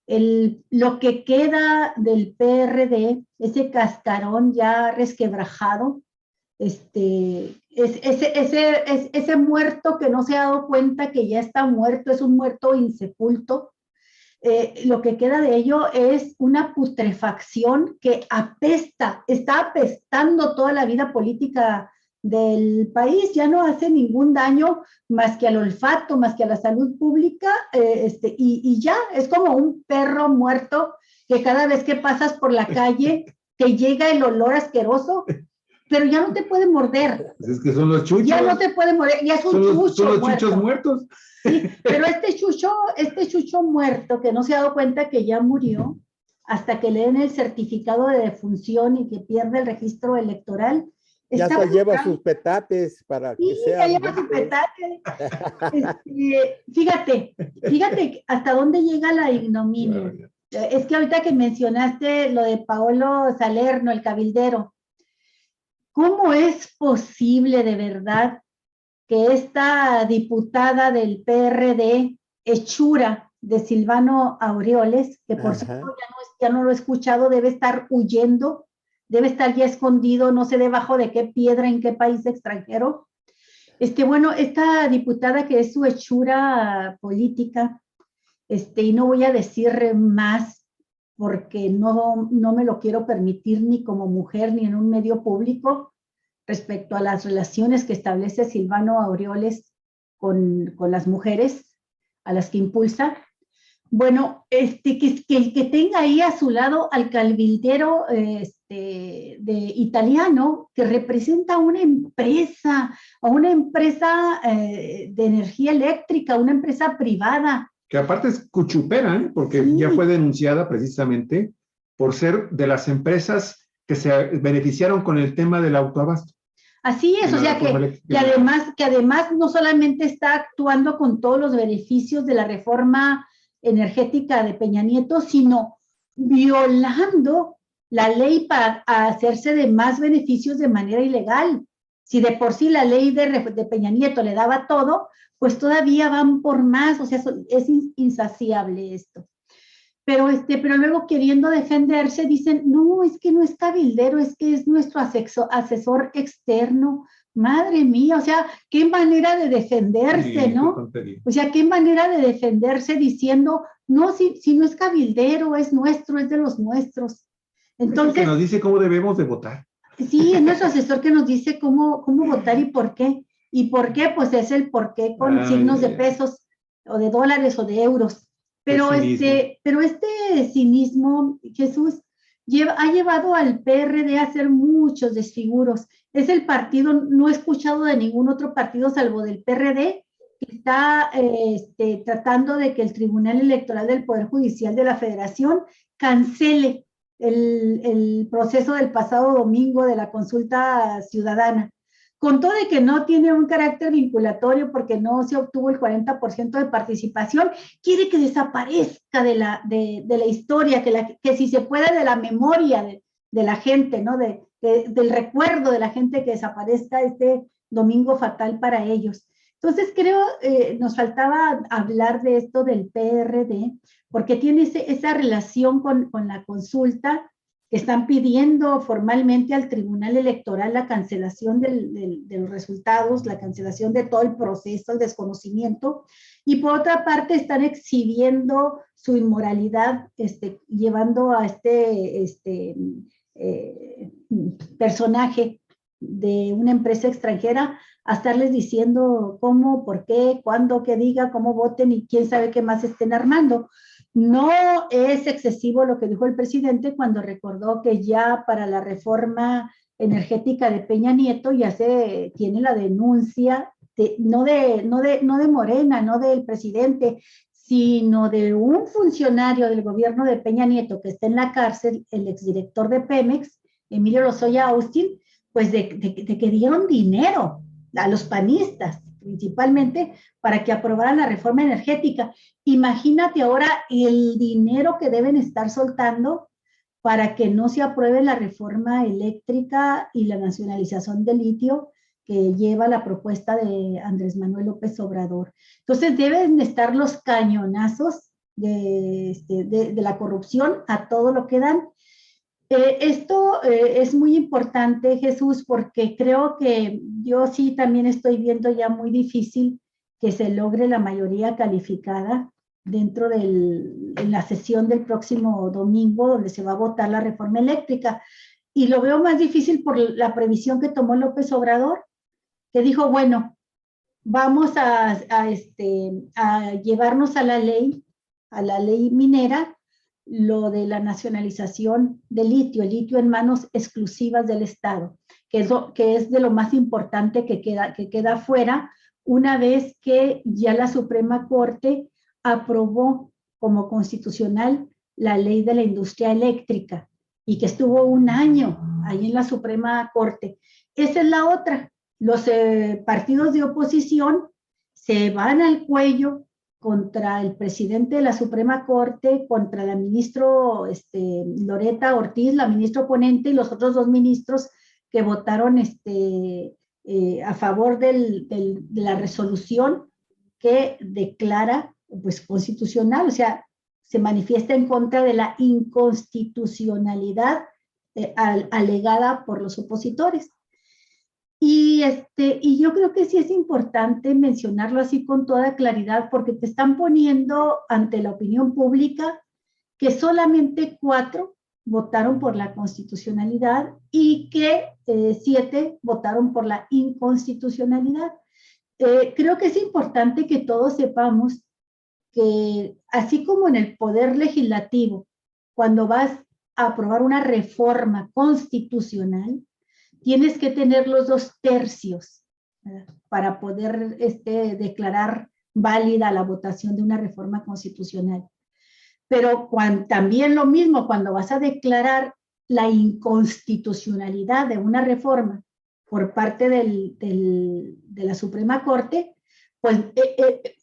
Lo que queda del PRD, ese cascarón ya resquebrajado, ese muerto que no se ha dado cuenta que ya está muerto, es un muerto insepulto. Lo que queda de ello es una putrefacción que apesta, está apestando toda la vida política del país, ya no hace ningún daño más que al olfato, más que a la salud pública, y ya, es como un perro muerto que cada vez que pasas por la calle te llega el olor asqueroso, pero ya no te puede morder. Pues es que son los chuchos. Ya no te puede morder, ya es un chucho son los chuchos muertos. Sí, pero este chucho muerto que no se ha dado cuenta que ya murió, hasta que le den el certificado de defunción y que pierde el registro electoral. Ya hasta lleva sus petates para que sea. Sí, ya lleva su petate. Fíjate hasta dónde llega la ignominia. Es que ahorita que mencionaste lo de Paolo Salerno, el cabildero, ¿cómo es posible de verdad que esta diputada del PRD, hechura de Silvano Aureoles, que por cierto ya no lo he escuchado, debe estar huyendo, debe estar ya escondido, no sé debajo de qué piedra, en qué país extranjero? Bueno, esta diputada que es su hechura política, y no voy a decir más porque no me lo quiero permitir ni como mujer ni en un medio público, respecto a las relaciones que establece Silvano Aureoles con las mujeres a las que impulsa. Bueno, que tenga ahí a su lado al cabildero italiano que representa a una empresa de energía eléctrica, una empresa privada. Que aparte es cuchupera, ¿eh? Porque Sí. ya fue denunciada precisamente por ser de las empresas que se beneficiaron con el tema del autoabasto. Así es, o sea que además no solamente está actuando con todos los beneficios de la reforma energética de Peña Nieto, sino violando la ley para hacerse de más beneficios de manera ilegal. Si de por sí la ley de Peña Nieto le daba todo, pues todavía van por más, o sea, es insaciable esto. Pero luego queriendo defenderse dicen, no, es que no es cabildero, es que es nuestro asesor externo. Madre mía, o sea, qué manera de defenderse, Sí, ¿no? O sea, qué manera de defenderse diciendo, no, si no es cabildero, es nuestro, es de los nuestros. Entonces, que nos dice cómo debemos de votar. Sí, es nuestro asesor que nos dice cómo votar y por qué. ¿Y por qué? Pues es el por qué con signos de pesos o de dólares o de euros. Pero este cinismo, Jesús, ha llevado al PRD a hacer muchos desfiguros. Es el partido, no he escuchado de ningún otro partido salvo del PRD, que está tratando de que el Tribunal Electoral del Poder Judicial de la Federación cancele el proceso del pasado domingo de la consulta ciudadana. Con todo de que no tiene un carácter vinculatorio porque no se obtuvo el 40% de participación, quiere que desaparezca de la historia, que si se puede de la memoria de la gente, ¿no? Del recuerdo de la gente, que desaparezca este domingo fatal para ellos. Entonces creo, nos faltaba hablar de esto del PRD, porque tiene esa relación con la consulta, que están pidiendo formalmente al Tribunal Electoral la cancelación de los resultados, la cancelación de todo el proceso, el desconocimiento, y por otra parte están exhibiendo su inmoralidad, llevando a personaje de una empresa extranjera a estarles diciendo cómo, por qué, cuándo, qué diga, cómo voten y quién sabe qué más estén armando. No es excesivo lo que dijo el presidente cuando recordó que ya para la reforma energética de Peña Nieto ya se tiene la denuncia, no de Morena, no del presidente, sino de un funcionario del gobierno de Peña Nieto que está en la cárcel, el exdirector de Pemex, Emilio Lozoya Austin, pues de que dieron dinero a los panistas, principalmente, para que aprobaran la reforma energética. Imagínate ahora el dinero que deben estar soltando para que no se apruebe la reforma eléctrica y la nacionalización del litio que lleva la propuesta de Andrés Manuel López Obrador. Entonces deben estar los cañonazos de la corrupción a todo lo que dan. Esto es muy importante, Jesús, porque creo que yo sí también estoy viendo ya muy difícil que se logre la mayoría calificada dentro en la sesión del próximo domingo, donde se va a votar la reforma eléctrica. Y lo veo más difícil por la previsión que tomó López Obrador, que dijo, bueno, vamos a llevarnos a la ley minera, lo de la nacionalización del litio, el litio en manos exclusivas del Estado, que es de lo más importante que queda fuera, una vez que ya la Suprema Corte aprobó como constitucional la ley de la industria eléctrica y que estuvo un año ahí en la Suprema Corte. Esa es la otra. Los partidos de oposición se van al cuello contra el presidente de la Suprema Corte, contra la ministra Loretta Ortiz, la ministra oponente, y los otros dos ministros que votaron a favor de la resolución que declara pues constitucional, o sea, se manifiesta en contra de la inconstitucionalidad alegada por los opositores. Y yo creo que sí es importante mencionarlo así con toda claridad, porque te están poniendo ante la opinión pública que solamente 4 votaron por la constitucionalidad y que 7 votaron por la inconstitucionalidad. Creo que es importante que todos sepamos que así como en el poder legislativo, cuando vas a aprobar una reforma constitucional, tienes que tener los 2/3, ¿verdad?, para poder declarar válida la votación de una reforma constitucional. Pero también lo mismo, cuando vas a declarar la inconstitucionalidad de una reforma por parte de la Suprema Corte, pues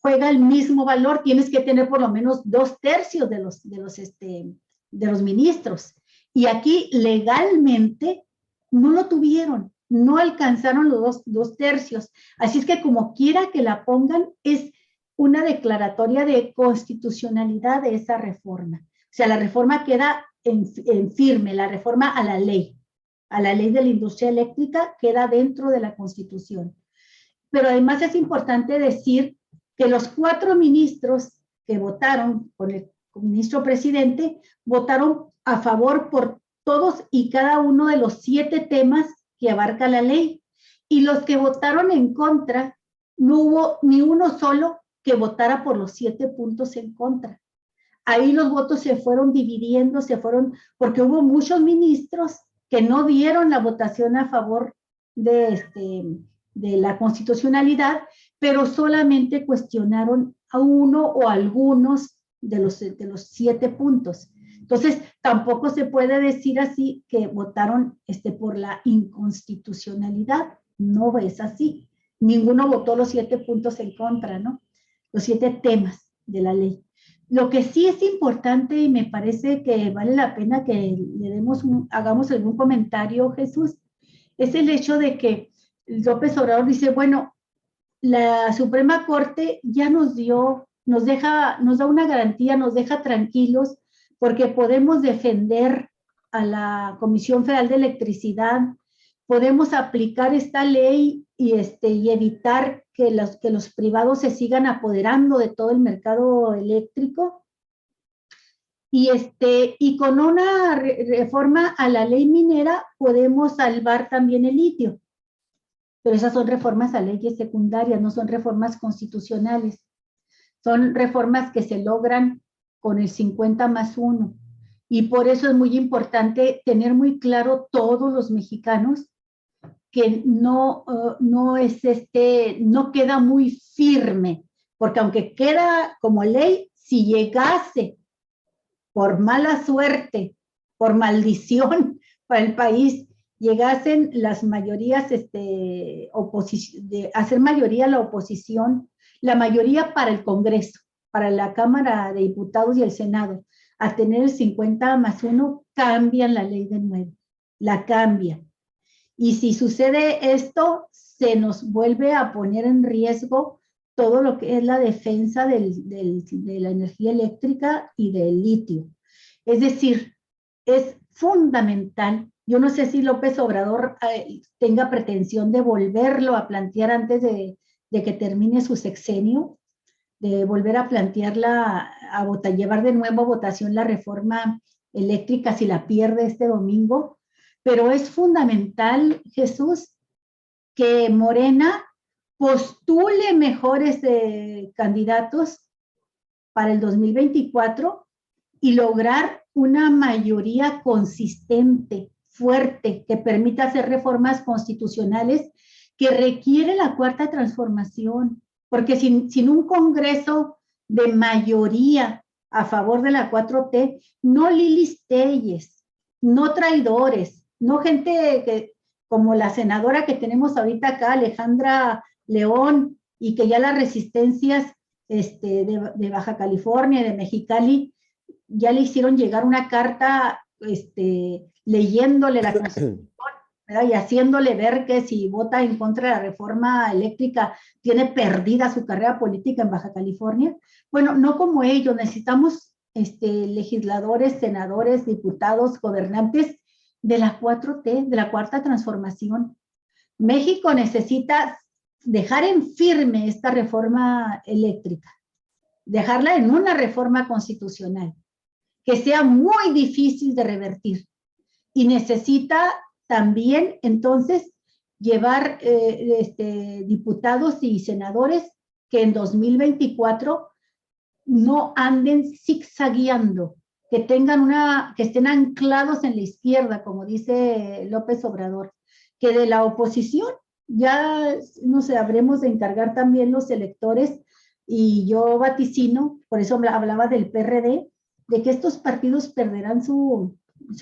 juega el mismo valor, tienes que tener por lo menos 2/3 de los ministros. Y aquí legalmente no lo tuvieron, no alcanzaron los 2/3. Así es que como quiera que la pongan, es una declaratoria de constitucionalidad de esa reforma. O sea, la reforma queda en firme, la reforma a la ley de la industria eléctrica queda dentro de la Constitución. Pero además es importante decir que los 4 ministros que votaron con el ministro presidente, votaron a favor por todos y cada uno de los 7 temas que abarca la ley. Y los que votaron en contra, no hubo ni uno solo que votara por los 7 puntos en contra. Ahí los votos se fueron dividiendo, porque hubo muchos ministros que no dieron la votación a favor de la constitucionalidad, pero solamente cuestionaron a uno o algunos de los 7 puntos. Entonces, tampoco se puede decir así que votaron por la inconstitucionalidad. No es así. Ninguno votó los 7 puntos en contra, ¿no? Los 7 temas de la ley. Lo que sí es importante y me parece que vale la pena que hagamos algún comentario, Jesús, es el hecho de que López Obrador dice, bueno, la Suprema Corte ya nos da una garantía, nos deja tranquilos porque podemos defender a la Comisión Federal de Electricidad, podemos aplicar esta ley y evitar que los privados se sigan apoderando de todo el mercado eléctrico. Y con una reforma a la ley minera podemos salvar también el litio. Pero esas son reformas a leyes secundarias, no son reformas constitucionales. Son reformas que se logran con el 50+1. Y por eso es muy importante tener muy claro todos los mexicanos que no queda muy firme, porque aunque queda como ley, si llegase por mala suerte, por maldición para el país, llegasen las mayorías, hacer mayoría la oposición, la mayoría para el Congreso, para la Cámara de Diputados y el Senado, a tener el 50+1, cambian la ley de nuevo, la cambian. Y si sucede esto, se nos vuelve a poner en riesgo todo lo que es la defensa de la energía eléctrica y del litio. Es decir, es fundamental. Yo no sé si López Obrador tenga pretensión de volverlo a plantear antes de que termine su sexenio, de volver a plantearla, llevar de nuevo a votación la reforma eléctrica si la pierde este domingo. Pero es fundamental, Jesús, que Morena postule mejores candidatos para el 2024 y lograr una mayoría consistente, fuerte, que permita hacer reformas constitucionales que requiere la cuarta transformación, porque sin un Congreso de mayoría a favor de la 4T, no Lilis Telles, no traidores, no gente como la senadora que tenemos ahorita acá, Alejandra León, y que ya las resistencias de Baja California, de Mexicali, ya le hicieron llegar una carta leyéndole la Constitución, ¿verdad?, y haciéndole ver que si vota en contra de la reforma eléctrica tiene perdida su carrera política en Baja California. Bueno, no como ellos, necesitamos legisladores, senadores, diputados, gobernantes de la 4T, de la cuarta transformación. México necesita dejar en firme esta reforma eléctrica, dejarla en una reforma constitucional que sea muy difícil de revertir, y necesita también entonces llevar diputados y senadores que en 2024 no anden zigzagueando, que tengan que estén anclados en la izquierda, como dice López Obrador, que de la oposición ya nos habremos de encargar también los electores, y yo vaticino, por eso hablaba del PRD, de que estos partidos perderán su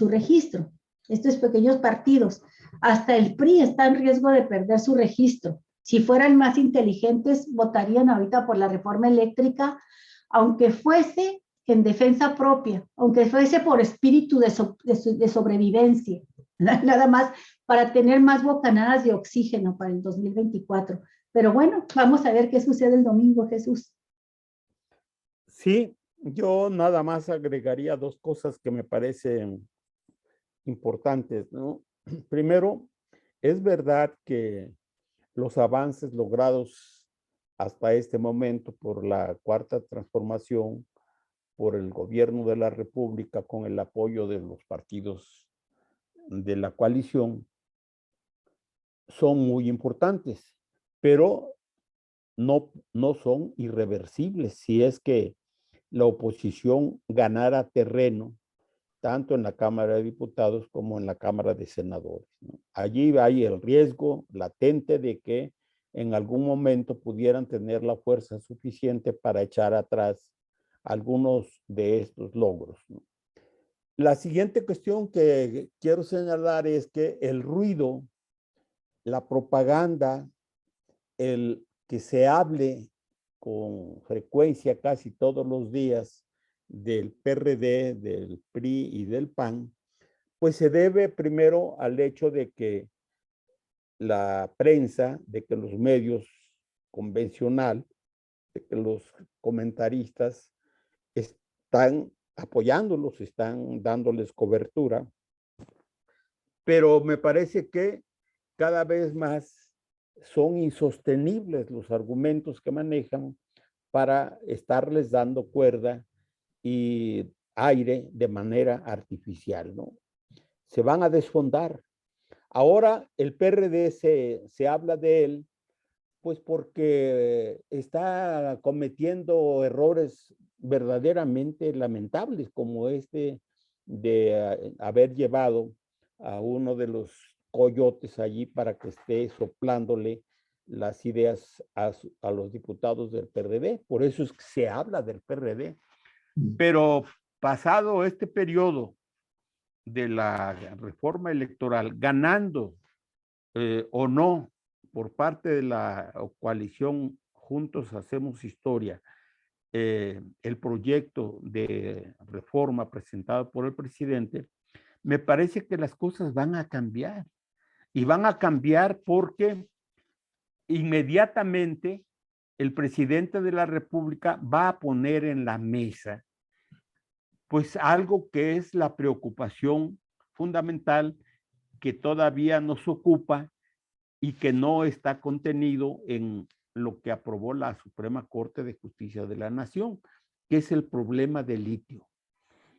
registro, estos pequeños partidos. Hasta el PRI está en riesgo de perder su registro. Si fueran más inteligentes, votarían ahorita por la reforma eléctrica, aunque fuese en defensa propia, aunque fuese por espíritu de sobrevivencia, nada más para tener más bocanadas de oxígeno para el 2024. Pero bueno, vamos a ver qué sucede el domingo, Jesús. Sí, yo nada más agregaría dos cosas que me parecen importantes, ¿no? Primero, es verdad que los avances logrados hasta este momento por la Cuarta Transformación, por el gobierno de la República, con el apoyo de los partidos de la coalición, son muy importantes, pero no son irreversibles si es que la oposición ganara terreno tanto en la Cámara de Diputados como en la Cámara de Senadores, ¿no? Allí hay el riesgo latente de que en algún momento pudieran tener la fuerza suficiente para echar atrás algunos de estos logros, ¿no? La siguiente cuestión que quiero señalar es que el ruido, la propaganda, el que se hable con frecuencia casi todos los días del PRD, del PRI y del PAN, pues se debe primero al hecho de que la prensa, de que los medios convencional, de que los comentaristas están apoyándolos, están dándoles cobertura, pero me parece que cada vez más son insostenibles los argumentos que manejan para estarles dando cuerda y aire de manera artificial, ¿no? Se van a desfondar. Ahora el PRD se habla de él, pues porque está cometiendo errores verdaderamente lamentables, como este de haber llevado a uno de los coyotes allí para que esté soplándole las ideas a los diputados del PRD. Por eso es que se habla del PRD. Pero pasado este periodo de la reforma electoral, ganando o no por parte de la coalición Juntos Hacemos Historia, el proyecto de reforma presentado por el presidente, me parece que las cosas van a cambiar. Y van a cambiar porque inmediatamente el presidente de la República va a poner en la mesa pues algo que es la preocupación fundamental que todavía nos ocupa y que no está contenido en lo que aprobó la Suprema Corte de Justicia de la Nación, que es el problema del litio.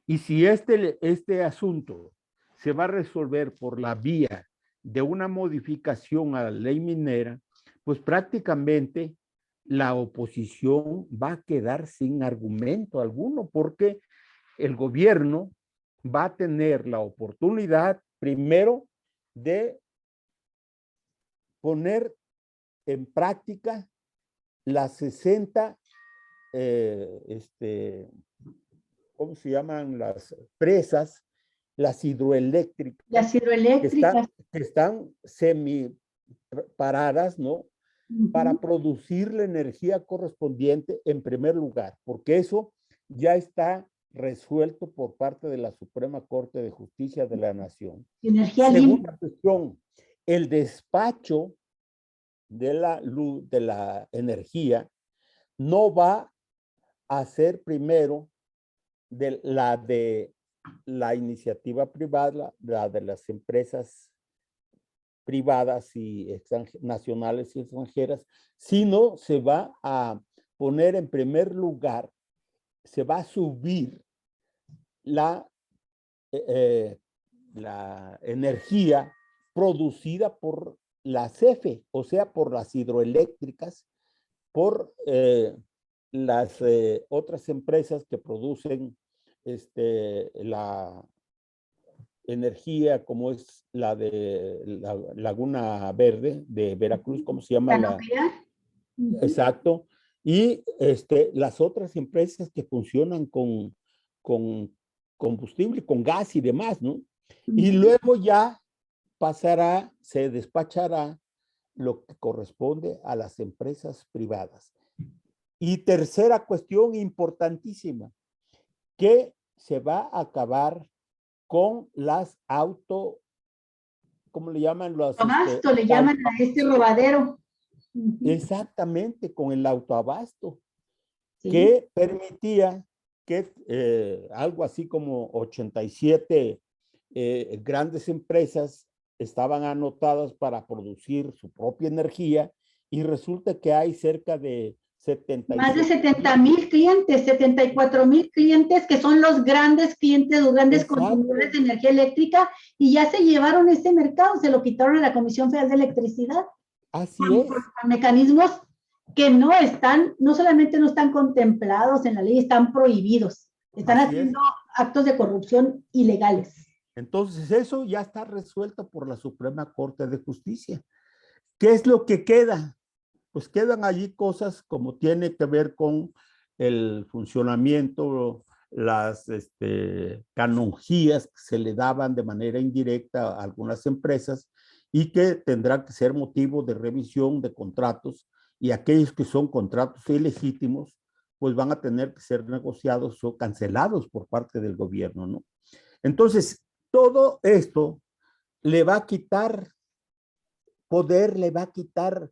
Y si este asunto se va a resolver por la vía de una modificación a la ley minera, pues prácticamente la oposición va a quedar sin argumento alguno, porque el gobierno va a tener la oportunidad primero de poner en práctica las 60, ¿cómo se llaman? Las presas, las hidroeléctricas. Las hidroeléctricas. Que están semi paradas, ¿no? Para producir la energía correspondiente en primer lugar, porque eso ya está resuelto por parte de la Suprema Corte de Justicia de la Nación. Energía Segunda limpia. cuestión, el despacho de la luz, de la energía, no va a ser primero de la iniciativa privada, la de las empresas privadas y nacionales y extranjeras, sino se va a poner en primer lugar, se va a subir la energía producida por la CFE, o sea, por las hidroeléctricas, por las otras empresas que producen la energía como es la de la Laguna Verde de Veracruz, ¿cómo se llama? La nuclear. Exacto. Y las otras empresas que funcionan con combustible, con gas y demás, ¿no? Y luego ya se despachará lo que corresponde a las empresas privadas. Y tercera cuestión importantísima, que se va a acabar con las ¿cómo le llaman? Abasto le llaman a este robadero. Exactamente, con el autoabasto, Sí. que permitía que algo así como 87 grandes empresas estaban anotadas para producir su propia energía, y resulta que hay cerca de 77. Más de 70,000 clientes, 74,000 clientes, que son los grandes clientes, los grandes consumidores de energía eléctrica, y ya se llevaron ese mercado, se lo quitaron a la Comisión Federal de Electricidad. Así es. Por mecanismos que no solamente no están contemplados en la ley, están prohibidos. Están haciendo actos de corrupción ilegales. Entonces, eso ya está resuelto por la Suprema Corte de Justicia. ¿Qué es lo que queda? Pues quedan allí cosas como tiene que ver con el funcionamiento, las canonjías que se le daban de manera indirecta a algunas empresas, y que tendrá que ser motivo de revisión de contratos, y aquellos que son contratos ilegítimos, pues van a tener que ser negociados o cancelados por parte del gobierno, ¿no? Entonces, todo esto le va a quitar poder, le va a quitar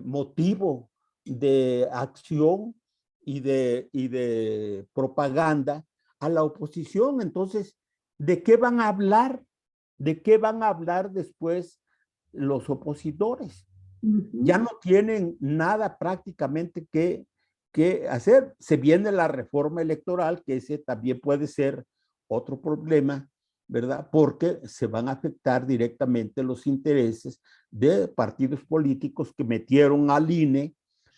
motivo de acción y de propaganda a la oposición. Entonces, ¿de qué van a hablar? ¿De qué van a hablar después los opositores? Ya no tienen nada prácticamente que hacer. Se viene la reforma electoral, que ese también puede ser otro problema, ¿verdad? Porque se van a afectar directamente los intereses de partidos políticos que metieron al INE,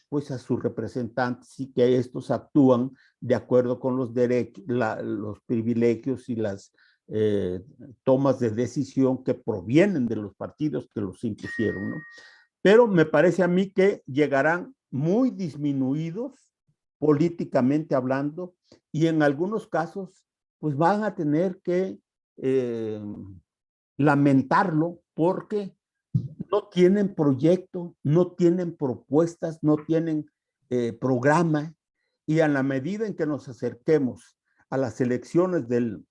pues a sus representantes, y que estos actúan de acuerdo con los derechos, los privilegios y las tomas de decisión que provienen de los partidos que los impusieron, ¿no? Pero me parece a mí que llegarán muy disminuidos políticamente hablando, y en algunos casos pues van a tener que lamentarlo, porque no tienen proyecto, no tienen propuestas, no tienen programa, y a la medida en que nos acerquemos a las elecciones del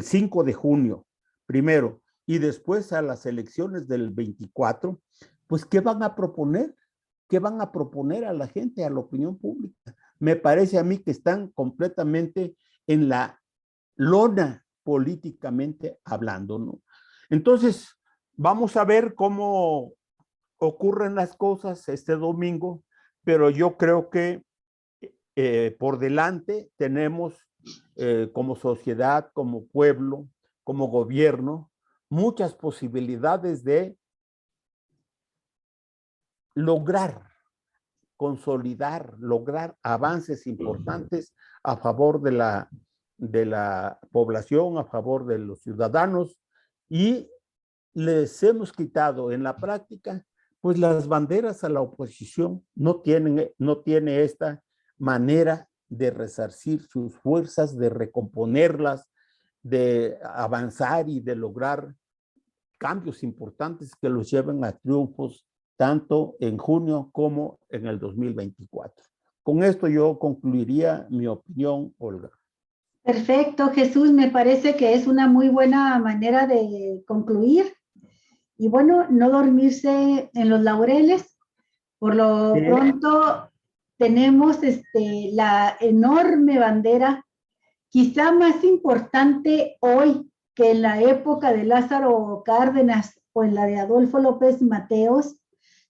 5 de junio, primero, y después a las elecciones del 24, pues ¿qué van a proponer? ¿Qué van a proponer a la gente, a la opinión pública? Me parece a mí que están completamente en la lona políticamente hablando, ¿no? Entonces, vamos a ver cómo ocurren las cosas este domingo, pero yo creo que por delante tenemos como sociedad, como pueblo, como gobierno, muchas posibilidades de lograr consolidar, lograr avances importantes a favor de la población, a favor de los ciudadanos, y les hemos quitado en la práctica pues las banderas a la oposición. No tiene esta manera de resarcir sus fuerzas, de recomponerlas, de avanzar y de lograr cambios importantes que los lleven a triunfos tanto en junio como en el 2024. Con esto yo concluiría mi opinión, Olga. Perfecto, Jesús, me parece que es una muy buena manera de concluir. Y bueno, no dormirse en los laureles. Por lo pronto tenemos la enorme bandera, quizá más importante hoy que en la época de Lázaro Cárdenas o en la de Adolfo López Mateos.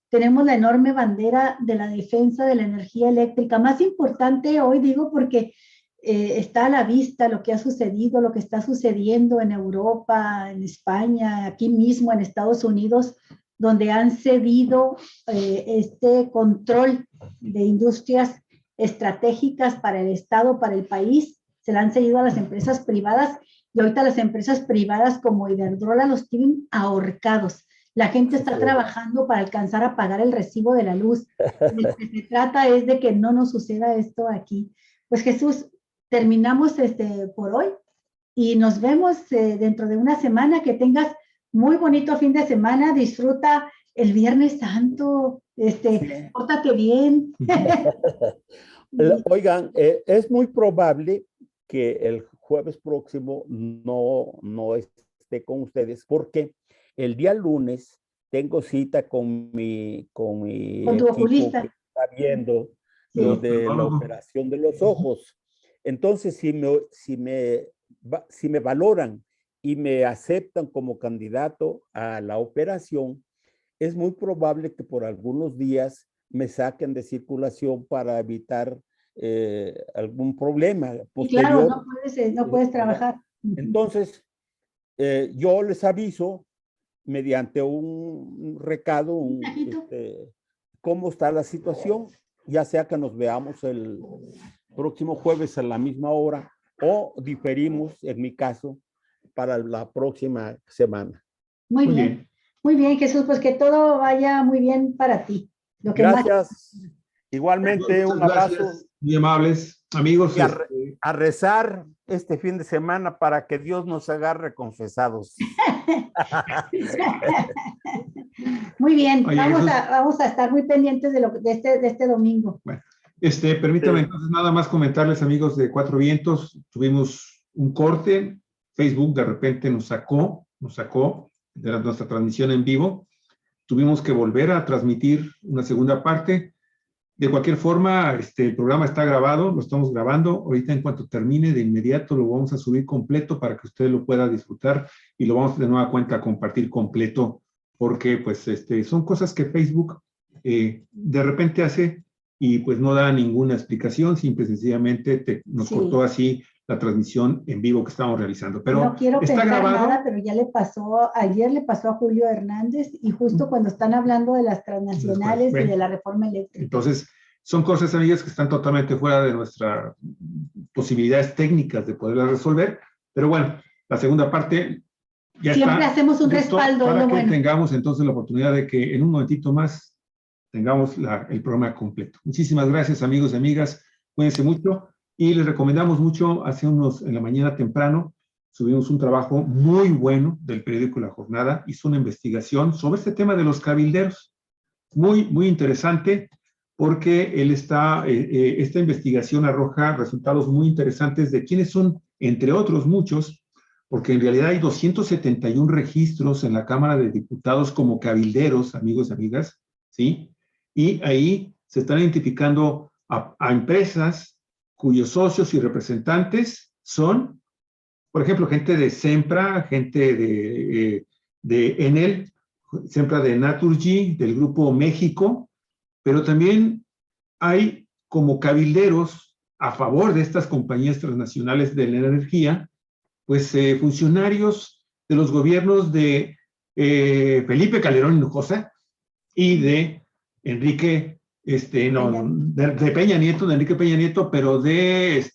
Tenemos la enorme bandera de la defensa de la energía eléctrica, más importante hoy, digo, porque está a la vista lo que ha sucedido, lo que está sucediendo en Europa, en España, aquí mismo en Estados Unidos, donde han cedido este control de industrias estratégicas para el Estado, para el país, se la han cedido a las empresas privadas y ahorita las empresas privadas como Iberdrola los tienen ahorcados. La gente está trabajando para alcanzar a pagar el recibo de la luz. De lo que se trata es de que no nos suceda esto aquí. Pues Jesús, terminamos por hoy y nos vemos dentro de una semana. Que tengas muy bonito fin de semana. Disfruta el Viernes Santo. Pórtate bien. Oigan, es muy probable que el jueves próximo no esté con ustedes, porque el día lunes tengo cita con tu equipo oculista. que está viendo Sí. lo de la operación de los ojos. Entonces, si me valoran y me aceptan como candidato a la operación, es muy probable que por algunos días me saquen de circulación para evitar algún problema posterior. Y claro, no puedes trabajar. Entonces, yo les aviso mediante un recado, cómo está la situación, ya sea que nos veamos el próximo jueves a la misma hora o diferimos, en mi caso, para la próxima semana. Muy bien. Muy bien, Jesús, pues que todo vaya muy bien para ti. Gracias. Igualmente, un abrazo. Gracias, muy amables amigos. Y a rezar este fin de semana para que Dios nos agarre confesados. Muy bien. Oye, vamos a estar muy pendientes de este domingo. Bueno, permítame entonces nada más comentarles, amigos de Cuatro Vientos, tuvimos un corte. Facebook de repente nos sacó de nuestra transmisión en vivo. Tuvimos que volver a transmitir una segunda parte. De cualquier forma, el programa está grabado, lo estamos grabando. Ahorita, en cuanto termine, de inmediato lo vamos a subir completo para que usted lo pueda disfrutar y lo vamos de nueva cuenta a compartir completo, porque pues son cosas que Facebook de repente hace y pues no da ninguna explicación, simple y sencillamente nos cortó así la transmisión en vivo que estamos realizando. Pero no quiero pensar nada, pero ya ayer le pasó a Julio Hernández, y justo cuando están hablando de las transnacionales y de la reforma eléctrica. Entonces, son cosas, amigas, que están totalmente fuera de nuestras posibilidades técnicas de poderlas resolver, pero bueno, la segunda parte ya siempre hacemos un respaldo para que tengamos entonces la oportunidad de que en un momentito más tengamos el programa completo. Muchísimas gracias, amigos y amigas, cuídense mucho. Y les recomendamos mucho, en la mañana temprano, subimos un trabajo muy bueno del periódico La Jornada, hizo una investigación sobre este tema de los cabilderos, muy, muy interesante, porque esta investigación arroja resultados muy interesantes de quiénes son, entre otros muchos, porque en realidad hay 271 registros en la Cámara de Diputados como cabilderos, amigos y amigas, ¿sí? Y ahí se están identificando a empresas cuyos socios y representantes son, por ejemplo, gente de Sempra, gente de Enel, Sempra de Naturgy, del Grupo México, pero también hay como cabilderos a favor de estas compañías transnacionales de la energía, pues funcionarios de los gobiernos de Felipe Calderón Hinojosa y de Enrique de Peña Nieto, de Enrique Peña Nieto, pero ¿De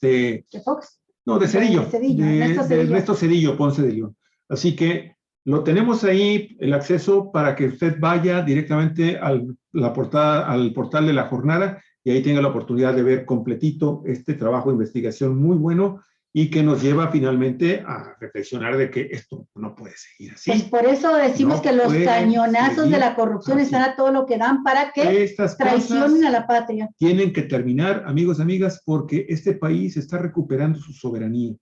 Fox? No, de Cedillo, de Ernesto Cedillo Ponce de León. Así que lo tenemos ahí, el acceso, para que usted vaya directamente al portal de La Jornada y ahí tenga la oportunidad de ver completito este trabajo de investigación muy bueno y que nos lleva finalmente a reflexionar de que esto no puede seguir así. Pues por eso decimos que los cañonazos de la corrupción están a todo lo que dan para que traicionen a la patria. Tienen que terminar, amigos y amigas, porque este país está recuperando su soberanía.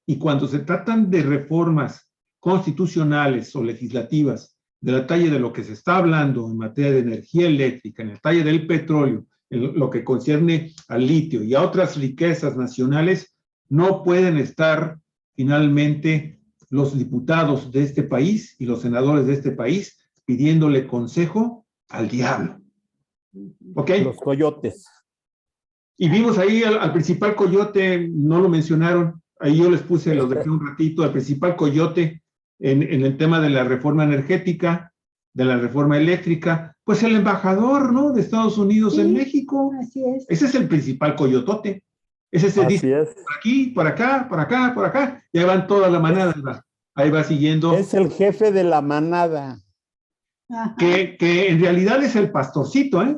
Y cuando se tratan de reformas constitucionales o legislativas de la talla de lo que se está hablando en materia de energía eléctrica, en el talle del petróleo, en lo que concierne al litio y a otras riquezas nacionales, no pueden estar finalmente los diputados de este país y los senadores de este país pidiéndole consejo al diablo. ¿Ok? Los coyotes. Y vimos ahí al principal coyote, no lo mencionaron, ahí yo les puse, los dejé un ratito, al principal coyote en el tema de la reforma energética, de la reforma eléctrica, pues el embajador, ¿no?, de Estados Unidos en México. Así es. Ese es el principal coyotote. Ese se Así dice es. por aquí, por acá, por acá, por acá, y ahí van toda la manada, ahí va siguiendo. Es el jefe de la manada. Ajá. Que en realidad es el pastorcito, ¿eh?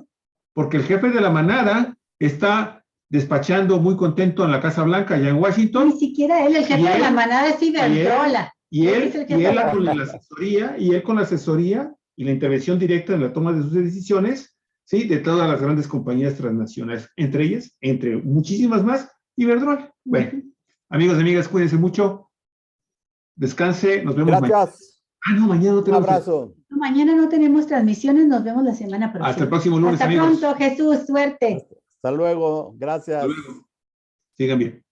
Porque el jefe de la manada está despachando muy contento en la Casa Blanca, allá en Washington. Ni siquiera él, el jefe de la manada es Iberdrola. Y Él es el jefe él de la con la manada. asesoría, y él con la asesoría y la intervención directa en la toma de sus decisiones, ¿sí? De todas las grandes compañías transnacionales, entre ellas, entre muchísimas más, Iberdrola. Bueno, amigos y amigas, cuídense mucho, descanse, nos vemos mañana. Gracias. Ah, no, mañana no Un tenemos. abrazo. No, mañana no tenemos transmisiones, nos vemos la semana próxima. Hasta el próximo lunes, Hasta amigos. pronto, Jesús, suerte. Hasta luego. Gracias. Hasta luego. Sigan bien.